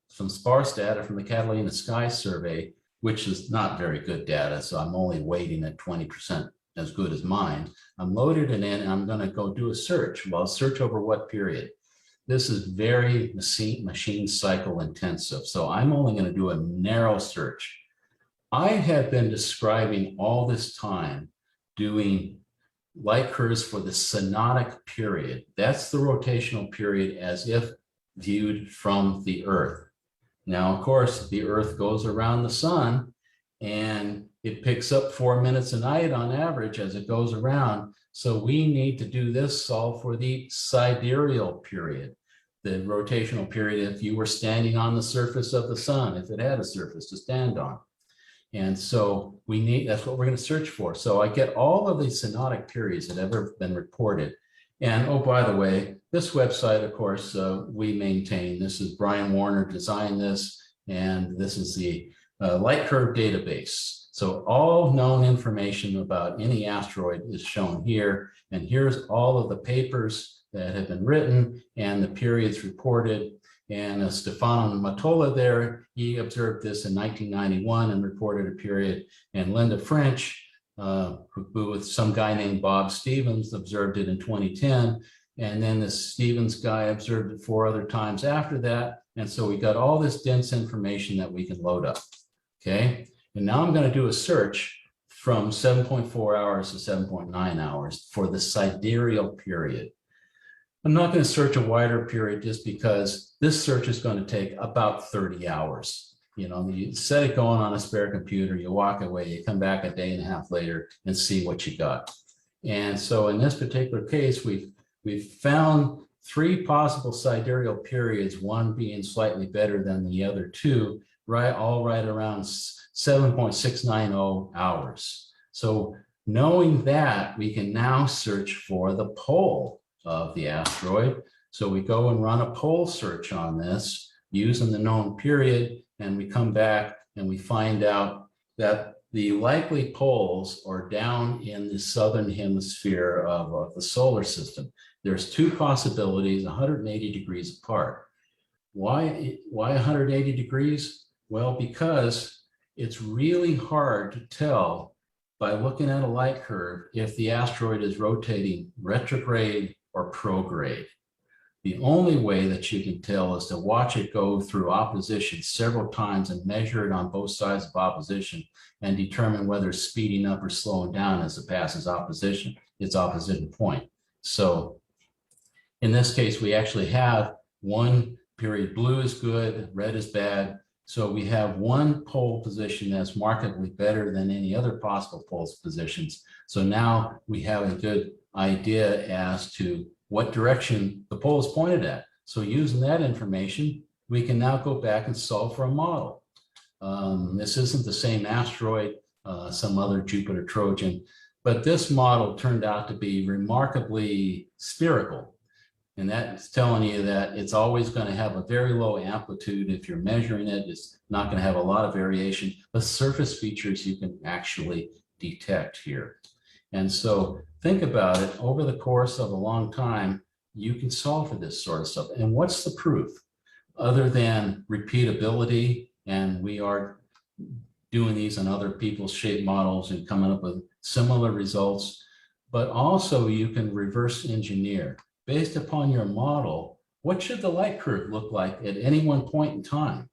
some sparse data from the Catalina Sky Survey, which is not very good data. So I'm only weighting at 20% as good as mine. I'm loaded it in and I'm going to go do a search. Well, search over what period? This is very machine cycle intensive. So I'm only going to do a narrow search. I have been describing all this time doing light curves for the synodic period. That's the rotational period as if viewed from the Earth. Now, of course, the Earth goes around the sun and it picks up 4 minutes a night on average as it goes around. So we need to do this solve for the sidereal period, the rotational period if you were standing on the surface of the sun, if it had a surface to stand on. And so we need, that's what we're going to search for. So I get all of the synodic periods that have ever been reported. And oh, by the way, this website, of course, we maintain. This is Bryan Warner designed this, and this is the light curve database. So all known information about any asteroid is shown here. And here's all of the papers that have been written and the periods reported. And Stefano Matola there, he observed this in 1991 and reported a period. And Linda French, who with some guy named Bob Stevens, observed it in 2010. And then the Stevens guy observed it 4 other times after that. And so we got all this dense information that we can load up. Okay. And now I'm going to do a search from 7.4 hours to 7.9 hours for the sidereal period. I'm not going to search a wider period just because this search is going to take about 30 hours. You know, you set it going on a spare computer, you walk away, you come back a day and a half later and see what you got. And so in this particular case, we've found 3 possible sidereal periods, one being slightly better than the other 2, all right around 7.690 hours. So knowing that, we can now search for the pole of the asteroid. So we go and run a pole search on this using the known period, and we come back and we find out that the likely poles are down in the southern hemisphere of the solar system. There's 2 possibilities, 180 degrees apart. Why 180 degrees? Well, because it's really hard to tell by looking at a light curve if the asteroid is rotating retrograde or prograde. The only way that you can tell is to watch it go through opposition several times and measure it on both sides of opposition and determine whether it's speeding up or slowing down as it passes its opposition point. So in this case, we actually have one period. Blue is good, red is bad. So we have one pole position that's markedly better than any other possible pole positions. So now we have a good idea as to what direction the pole is pointed at. So using that information, we can now go back and solve for a model. This isn't the same asteroid, some other Jupiter Trojan, but this model turned out to be remarkably spherical. And that's telling you that it's always going to have a very low amplitude. If you're measuring it, it's not going to have a lot of variation. The surface features you can actually detect here. And so think about it, over the course of a long time, you can solve for this sort of stuff. And what's the proof? Other than repeatability, and we are doing these on other people's shape models and coming up with similar results, but also you can reverse engineer. Based upon your model, what should the light curve look like at any one point in time?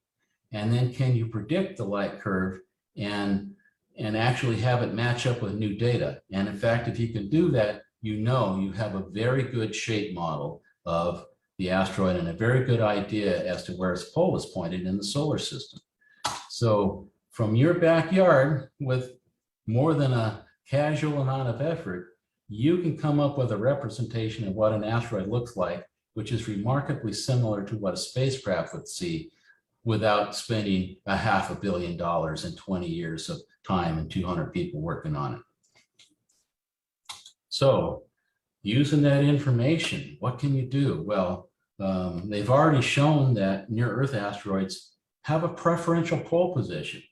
And then can you predict the light curve and actually have it match up with new data? And in fact, if you can do that, you know you have a very good shape model of the asteroid and a very good idea as to where its pole is pointed in the solar system. So from your backyard, with more than a casual amount of effort, you can come up with a representation of what an asteroid looks like, which is remarkably similar to what a spacecraft would see without spending $500 million in 20 years of time and 200 people working on it. So using that information, what can you do? Well, they've already shown that near-Earth asteroids have a preferential pole position.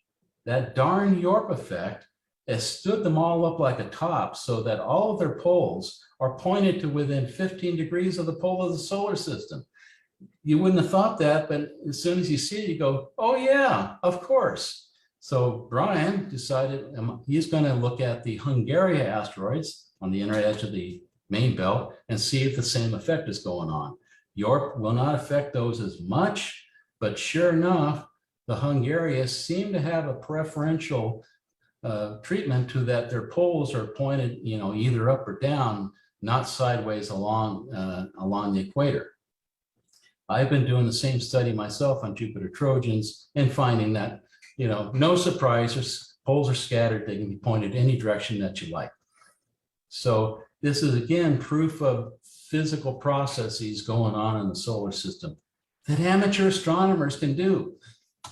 That darn Yorp effect has stood them all up like a top so that all of their poles are pointed to within 15 degrees of the pole of the solar system. You wouldn't have thought that, but as soon as you see it, you go, oh yeah, of course. So Bryan decided he's going to look at the Hungaria asteroids on the inner edge of the main belt and see if the same effect is going on. Yorp will not affect those as much, but sure enough, the Hungaria seem to have a preferential treatment to that their poles are pointed, either up or down, not sideways along the equator. I've been doing the same study myself on Jupiter Trojans and finding that, no surprise, poles are scattered. They can be pointed any direction that you like. So this is, again, proof of physical processes going on in the solar system that amateur astronomers can do.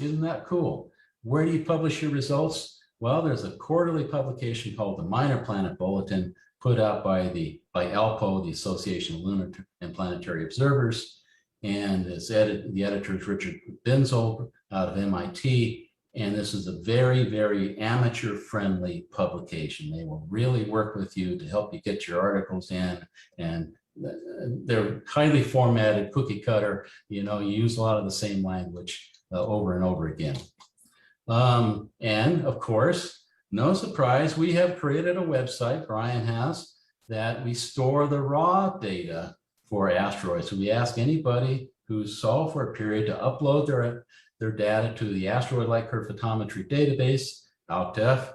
Isn't that cool? Where do you publish your results? Well, there's a quarterly publication called the Minor Planet Bulletin put out by ALPO, the Association of Lunar and Planetary Observers. And the editor is Richard Benzold out of MIT. And this is a very, very amateur-friendly publication. They will really work with you to help you get your articles in. And they're highly formatted, cookie cutter. You use a lot of the same language over and over again. And of course, no surprise, we have created a website, Bryan has, that we store the raw data for asteroids. So we ask anybody who's solved for a period to upload their data to the asteroid light curve photometry database, ALTEF,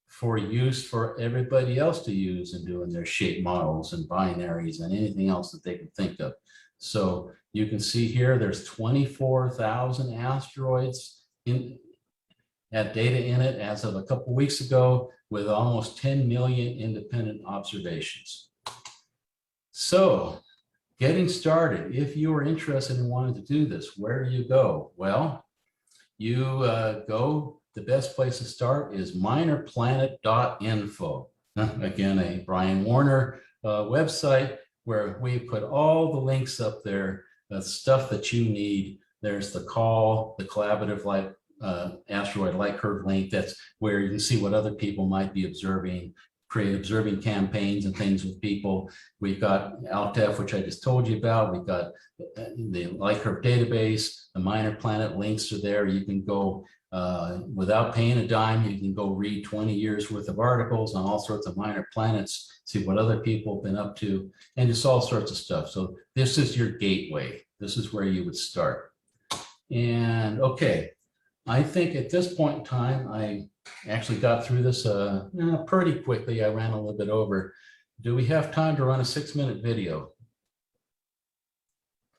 for use for everybody else to use in doing their shape models and binaries and anything else that they can think of. So you can see here, there's 24,000 asteroids had data in it as of a couple weeks ago, with almost 10 million independent observations. So getting started, if you are interested in wanting to do this, where do you go? Well, you the best place to start is minorplanet.info. Again, a Bryan Warner website where we put all the links up there, stuff that you need. There's the call, the collaborative asteroid light curve link. That's where you can see what other people might be observing, create observing campaigns and things with people. We've got ALTEF, which I just told you about. We've got the light curve database. The Minor Planet links are there. You can go without paying a dime. You can go read 20 years worth of articles on all sorts of minor planets, see what other people have been up to, and just all sorts of stuff. So this is your gateway. This is where you would start. And okay, I think at this point in time, I actually got through this pretty quickly. I ran a little bit over. Do we have time to run a 6-minute video?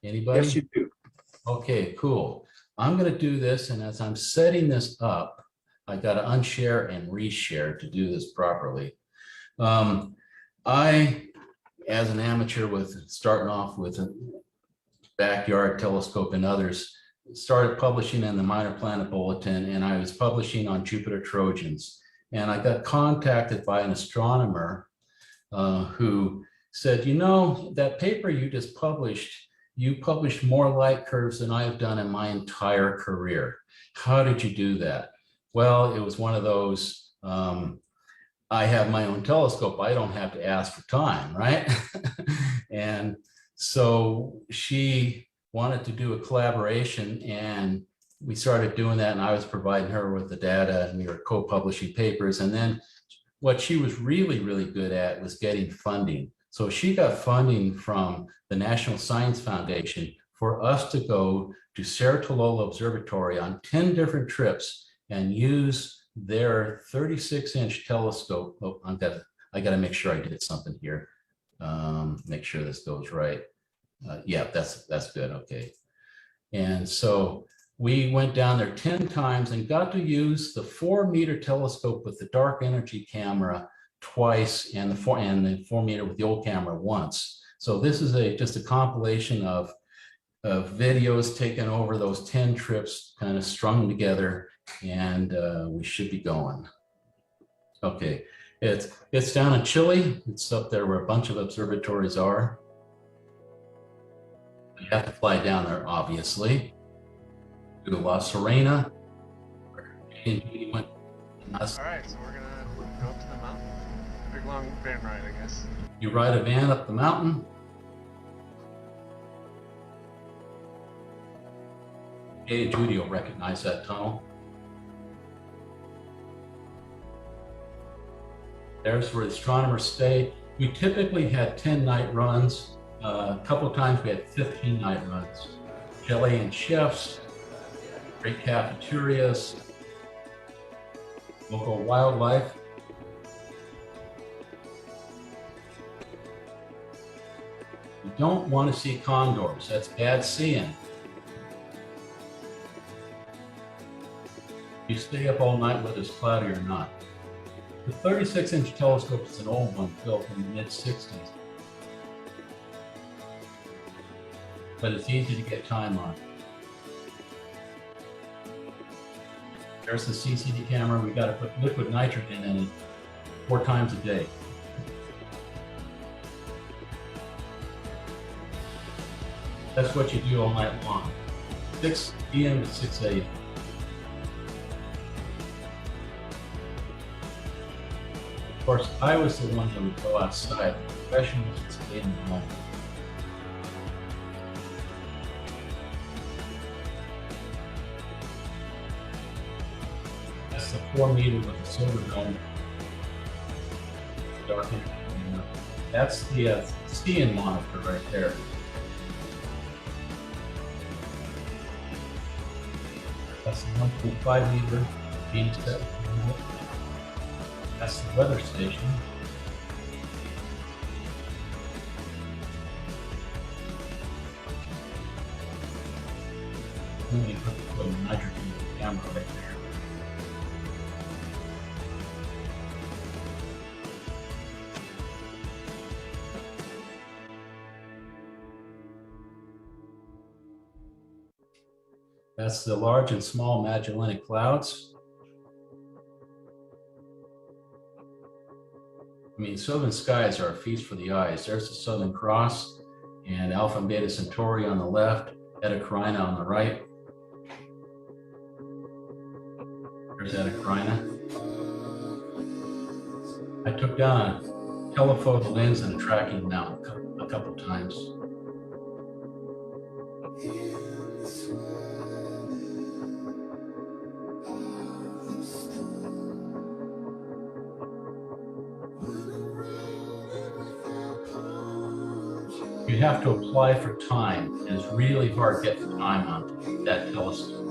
Anybody? Yes, you do. Okay, cool. I'm going to do this, and as I'm setting this up, I got to unshare and reshare to do this properly. I, as an amateur starting off with a backyard telescope and others, started publishing in the Minor Planet Bulletin, and I was publishing on Jupiter Trojans. And I got contacted by an astronomer who said, that paper you just published, you published more light curves than I've done in my entire career. How did you do that? Well, it was one of those, I have my own telescope. I don't have to ask for time, right? And so she wanted to do a collaboration, and we started doing that, and I was providing her with the data, and we were co-publishing papers. And then what she was really, really good at was getting funding. So she got funding from the National Science Foundation for us to go to Cerro Tololo Observatory on 10 different trips and use their 36-inch telescope. Oh, I got to make sure I did something here. Make sure this goes right. Yeah, that's good. Okay. And so we went down there 10 times and got to use the 4-meter telescope with the dark energy camera twice and the 4-meter with the old camera once. So this is just a compilation of videos taken over those 10 trips, kind of strung together, and we should be going. Okay, it's down in Chile. It's up there where a bunch of observatories are. You have to fly down there, obviously. To La Serena. And we went. All right, so we're gonna go up to the mountain. Big long van ride, I guess. You ride a van up the mountain. Hey, Judy will recognize that tunnel. There's where the astronomers stay. We typically had 10 night runs. A couple of times we had 15 night runs. Chilean chefs, great cafeterias, local wildlife. You don't want to see condors. That's bad seeing. You stay up all night whether it's cloudy or not. The 36-inch telescope is an old one built in the mid-60s. But it's easy to get time on. There's the CCD camera. We got to put liquid nitrogen in it 4 times a day. That's what you do all night long. 6 p.m. to 6 a.m. Of course, I was the one that would go outside. The professionals would stay in the home. That's the 4-meter with the silver dome. Dark energy. That's the seeing monitor right there. That's the 1.5 meter beam set. That's the weather station. Let me put the nitrogen in the camera right there. That's the large and small Magellanic Clouds. I mean, southern skies are a feast for the eyes. There's the Southern Cross and Alpha and Beta Centauri on the left, Eta Carina on the right. There's Eta Carina. I took down a telephoto lens and a tracking mount a couple times. You have to apply for time, and it's really hard to get the time on that telescope.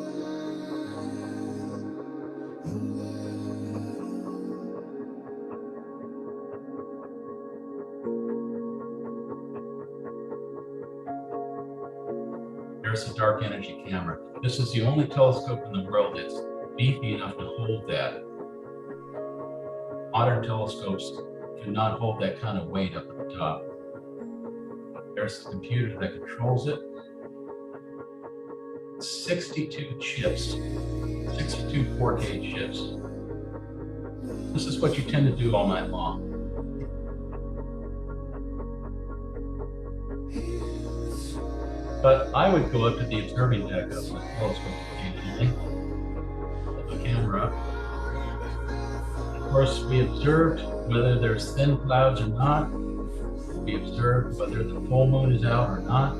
There's the dark energy camera. This is the only telescope in the world that's beefy enough to hold that. Modern telescopes cannot hold that kind of weight up at the top. There's the computer that controls it. 62 chips, 62 4K chips. This is what you tend to do all night long. But I would go up to the observing deck of the telescope occasionally, put the camera up. Of course, we observed whether there's thin clouds or not. We observed whether the full moon is out or not.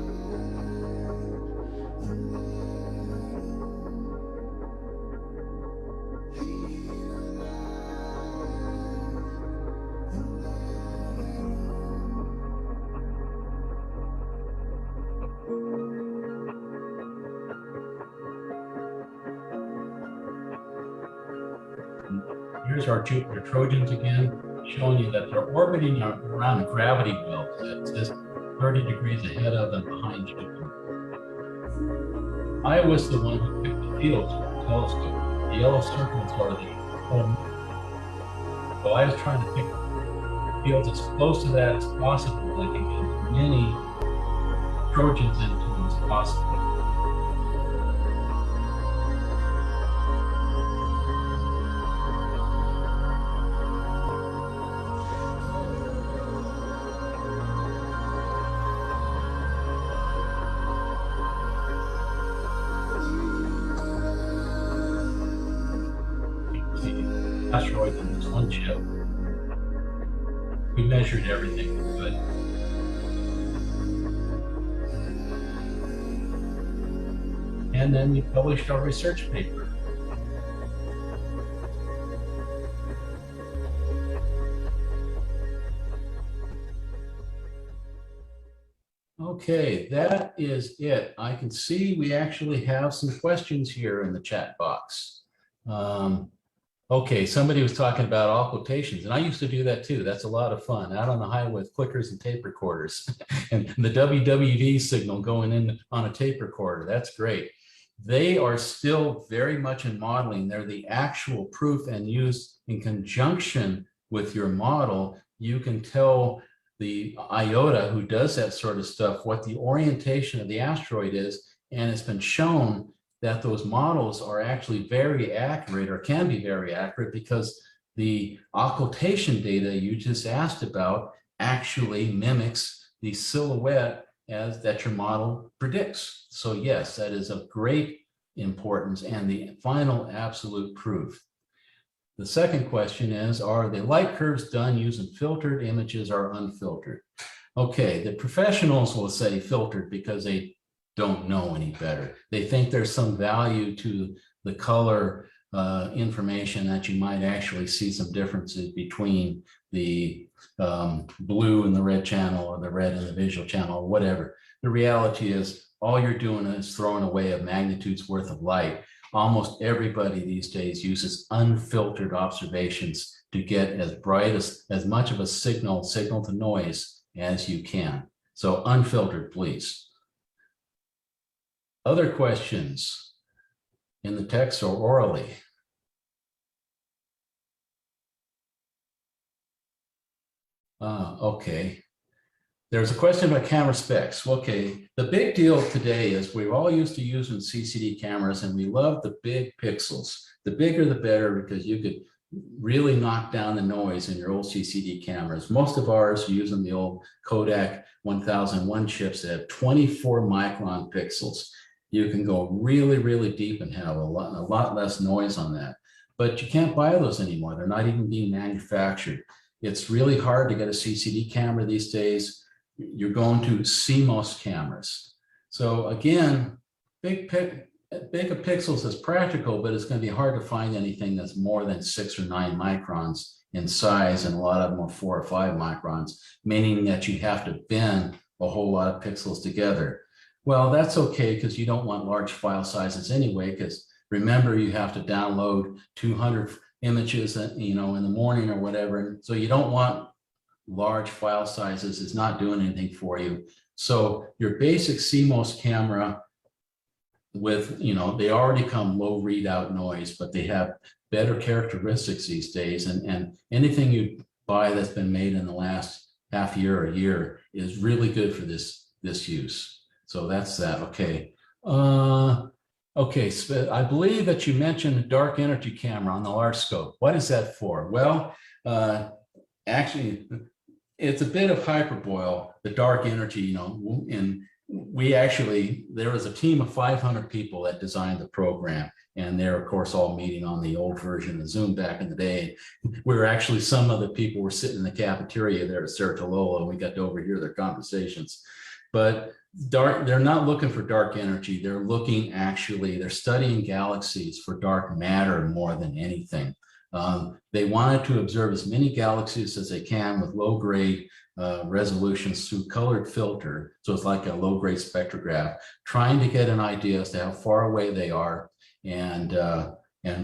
Here's our Jupiter Trojans again, showing you that they're orbiting around a gravity belt that exists 30 degrees ahead of and behind Jupiter. I was the one who picked the fields with the telescope. The yellow circles are the full moon. So I was trying to pick fields as close to that as possible, that I can get as many trojans into them as possible. Asteroids on this one chip. We measured everything we could. And then we published our research paper. Okay, that is it. I can see we actually have some questions here in the chat box. Okay, somebody was talking about occultations, and I used to do that too. That's a lot of fun, out on the highway with clickers and tape recorders, and the WWD signal going in on a tape recorder. That's great. They are still very much in modeling. They're the actual proof, and used in conjunction with your model. You can tell the IOTA who does that sort of stuff what the orientation of the asteroid is, and it's been shown that those models are actually very accurate, or can be very accurate, because the occultation data you just asked about actually mimics the silhouette as that your model predicts. So yes, that is of great importance and the final absolute proof. The second question is, are the light curves done using filtered images or unfiltered? Okay, the professionals will say filtered because they don't know any better. They think there's some value to the color information, that you might actually see some differences between the blue and the red channel, or the red and the visual channel, or whatever. The reality is all you're doing is throwing away a magnitude's worth of light. Almost everybody these days uses unfiltered observations to get as bright as much of a signal to noise as you can. So unfiltered, please. Other questions in the text or orally? Okay. There's a question about camera specs. Okay, the big deal today is we're all used to using CCD cameras, and we love the big pixels. The bigger the better, because you could really knock down the noise in your old CCD cameras. Most of ours are using the old Kodak 1001 chips that have 24 micron pixels. You can go really, really deep and have a lot less noise on that. But you can't buy those anymore. They're not even being manufactured. It's really hard to get a CCD camera these days. You're going to CMOS cameras. So again, big pixels is practical, but it's going to be hard to find anything that's more than 6 or 9 microns in size, and a lot of them are 4 or 5 microns, meaning that you have to bend a whole lot of pixels together. Well, that's okay, because you don't want large file sizes anyway, because remember, you have to download 200 images, in the morning or whatever. So you don't want large file sizes. It's not doing anything for you. So your basic CMOS camera with, they already come low readout noise, but they have better characteristics these days. And anything you buy that's been made in the last half year or year is really good for this use. So that's that. Okay. Okay, so I believe that you mentioned a dark energy camera on the large scope. What is that for? Well, actually, it's a bit of hyperbole, the dark energy, and there was a team of 500 people that designed the program, and they're of course all meeting on the old version of Zoom back in the day. Some of the people were sitting in the cafeteria there at Saratoga, and we got to overhear their conversations. But they're not looking for dark energy. They're studying galaxies for dark matter more than anything. They wanted to observe as many galaxies as they can with low-grade resolutions through colored filter. So it's like a low-grade spectrograph, trying to get an idea as to how far away they are, and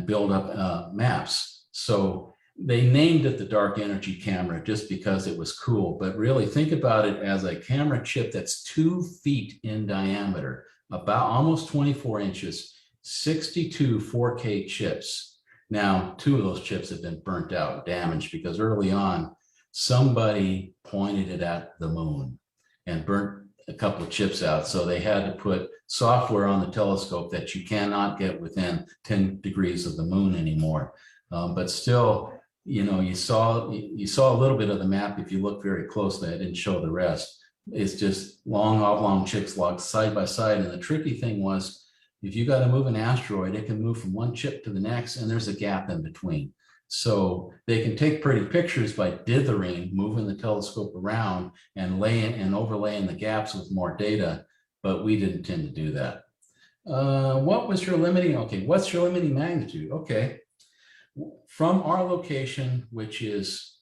build up maps. So they named it the dark energy camera just because it was cool, but really think about it as a camera chip that's 2 feet in diameter, about almost 24 inches, 62 4K chips. Now, 2 of those chips have been burnt out, damaged, because early on, somebody pointed it at the moon and burnt a couple of chips out. So they had to put software on the telescope that you cannot get within 10 degrees of the moon anymore. But still, you know, you saw a little bit of the map if you look very closely. I didn't show the rest. It's just long oblong chips locked side by side. And the tricky thing was, if you got to move an asteroid, it can move from one chip to the next, and there's a gap in between. So they can take pretty pictures by dithering, moving the telescope around and overlaying the gaps with more data, but we didn't tend to do that. What was your limiting? Okay, what's your limiting magnitude? Okay, from our location, which is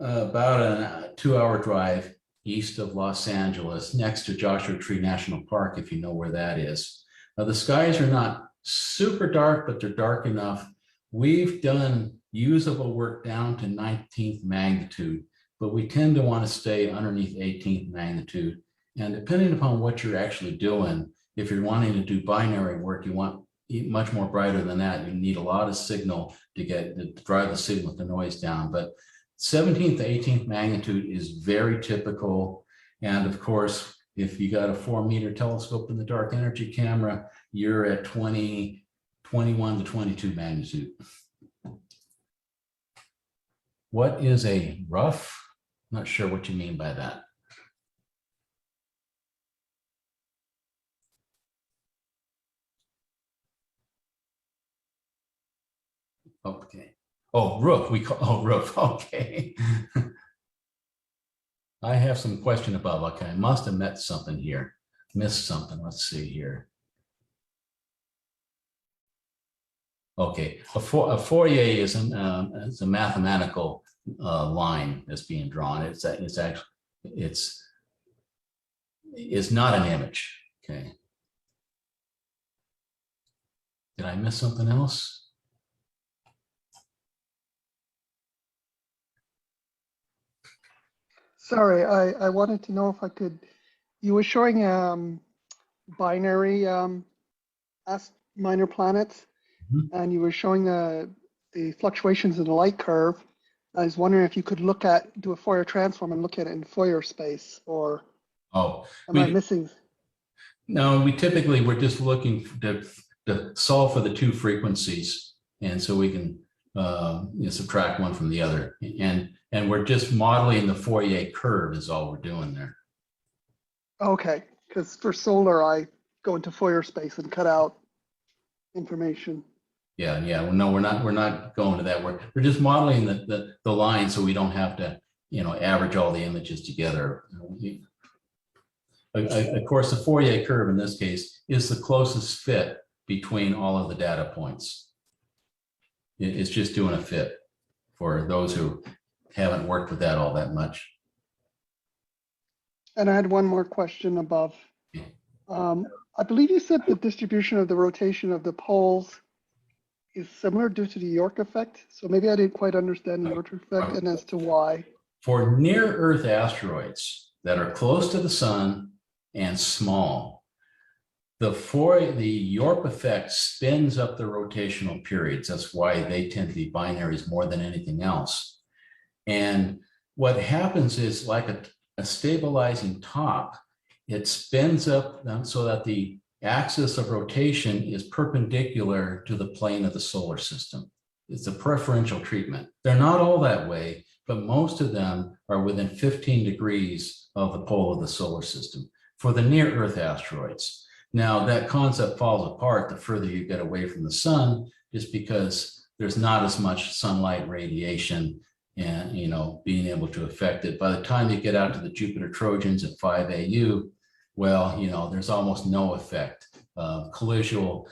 about a 2-hour drive east of Los Angeles, next to Joshua Tree National Park, if you know where that is. The skies are not super dark, but they're dark enough. We've done usable work down to 19th magnitude, but we tend to want to stay underneath 18th magnitude. And depending upon what you're actually doing, if you're wanting to do binary work, you want much more brighter than that. You need a lot of signal to drive the signal to noise down. But 17th to 18th magnitude is very typical. And of course, if you got a 4-meter telescope in the dark energy camera, you're at 20, 21 to 22 magnitude. What is a rough? I'm not sure what you mean by that. Okay. Oh, roof. Roof. Okay. I have some question about, okay, I must have missed something. Let's see here. Okay, a Fourier is a mathematical line that's being drawn. It's not an image. Okay. Did I miss something else? Sorry, I wanted to know if I could, you were showing binary minor planets, and you were showing the fluctuations in the light curve. I was wondering if you could do a Fourier transform and look at it in Fourier space, or am I missing? No, we're just looking to solve for the 2 frequencies, and so we can subtract one from the other, and we're just modeling the Fourier curve is all we're doing there. Okay, because for solar, I go into Fourier space and cut out information. Yeah. No, we're not going to that. We're just modeling the line so we don't have to, average all the images together. Of course, the Fourier curve in this case is the closest fit between all of the data points. It's just doing a fit for those who haven't worked with that all that much. And I had one more question above. I believe you said the distribution of the rotation of the poles is similar due to the York effect. So maybe I didn't quite understand the York effect and as to why. For near-Earth asteroids that are close to the sun and small, the York effect spins up the rotational periods. That's why they tend to be binaries more than anything else. And what happens is, like a stabilizing top, it spins up so that the axis of rotation is perpendicular to the plane of the solar system. It's a preferential treatment. They're not all that way, but most of them are within 15 degrees of the pole of the solar system for the near-Earth asteroids. Now, that concept falls apart the further you get away from the sun, just because there's not as much sunlight radiation and, being able to affect it. By the time you get out to the Jupiter Trojans at 5 AU, well, there's almost no effect. Collisional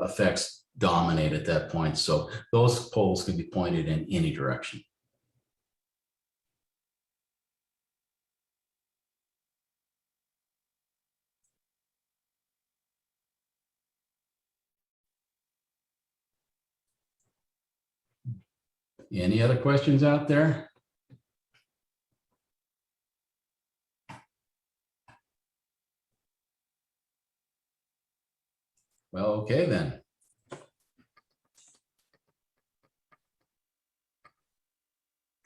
effects dominate at that point. So those poles can be pointed in any direction. Any other questions out there? Well, okay then.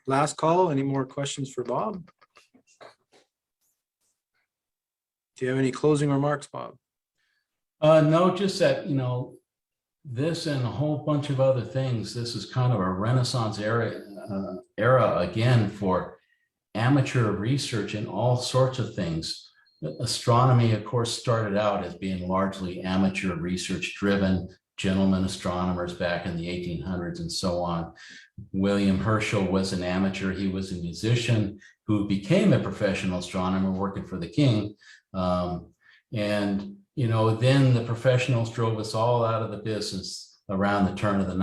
Last call. Any more questions for Bob? Do you have any closing remarks, Bob? No, just that, you know, this and a whole bunch of other things, this is kind of a Renaissance era again for amateur research in all sorts of things. Astronomy, of course, started out as being largely amateur research driven, gentlemen astronomers back in the 1800s and so on. William Herschel was an amateur. He was a musician who became a professional astronomer working for the king. And, you know, then the professionals drove us all out of the business around the turn of the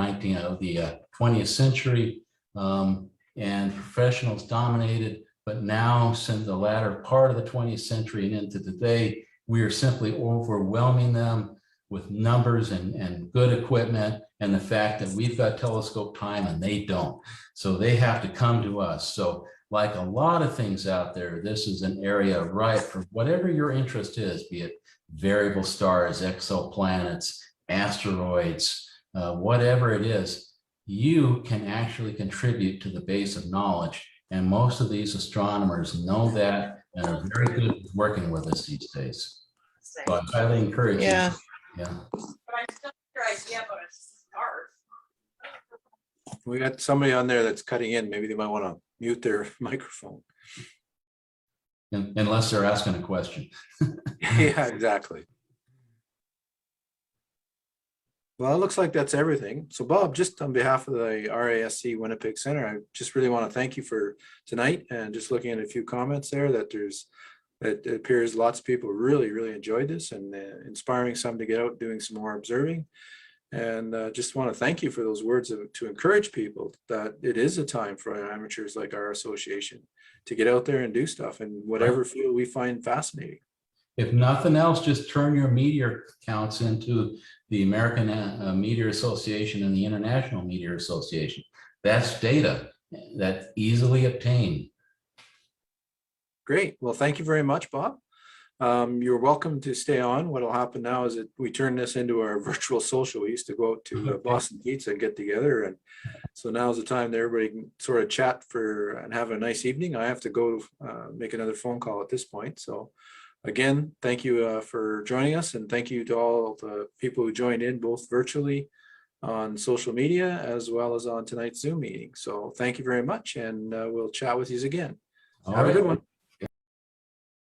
20th century. And professionals dominated. But now, since the latter part of the 20th century and into today, we are simply overwhelming them with numbers and good equipment, and the fact that we've got telescope time and they don't. So they have to come to us. So like a lot of things out there, this is an area ripe for whatever your interest is, be it variable stars, exoplanets, asteroids, whatever it is, you can actually contribute to the base of knowledge. And most of these astronomers know that and are very good at working with us these days. So I highly encourage you. Yeah. But I'm still your idea about a start. We got somebody on there that's cutting in. Maybe they might want to mute their microphone. Unless they're asking a question. Yeah, exactly. Well, it looks like that's everything. So Bob, just on behalf of the RASC Winnipeg Center, I just really want to thank you for tonight, and just looking at a few comments there that it appears lots of people really enjoyed this, and inspiring some to get out doing some more observing. And just want to thank you for those words to encourage people that it is a time for amateurs like our association to get out there and do stuff in whatever field we find fascinating. If nothing else, just turn your meteor counts into the American Meteor Association and the International Meteor Association. That's data that's easily obtained. Great. Well, thank you very much, Bob. You're welcome to stay on. What will happen now is that we turn this into our virtual social. We used to go out to Boston Pizza and get together. And so now's the time that everybody can sort of chat and have a nice evening. I have to go make another phone call at this point. So again, thank you for joining us, and thank you to all the people who joined in both virtually on social media as well as on tonight's Zoom meeting. So thank you very much, and we'll chat with you again. Have a good one.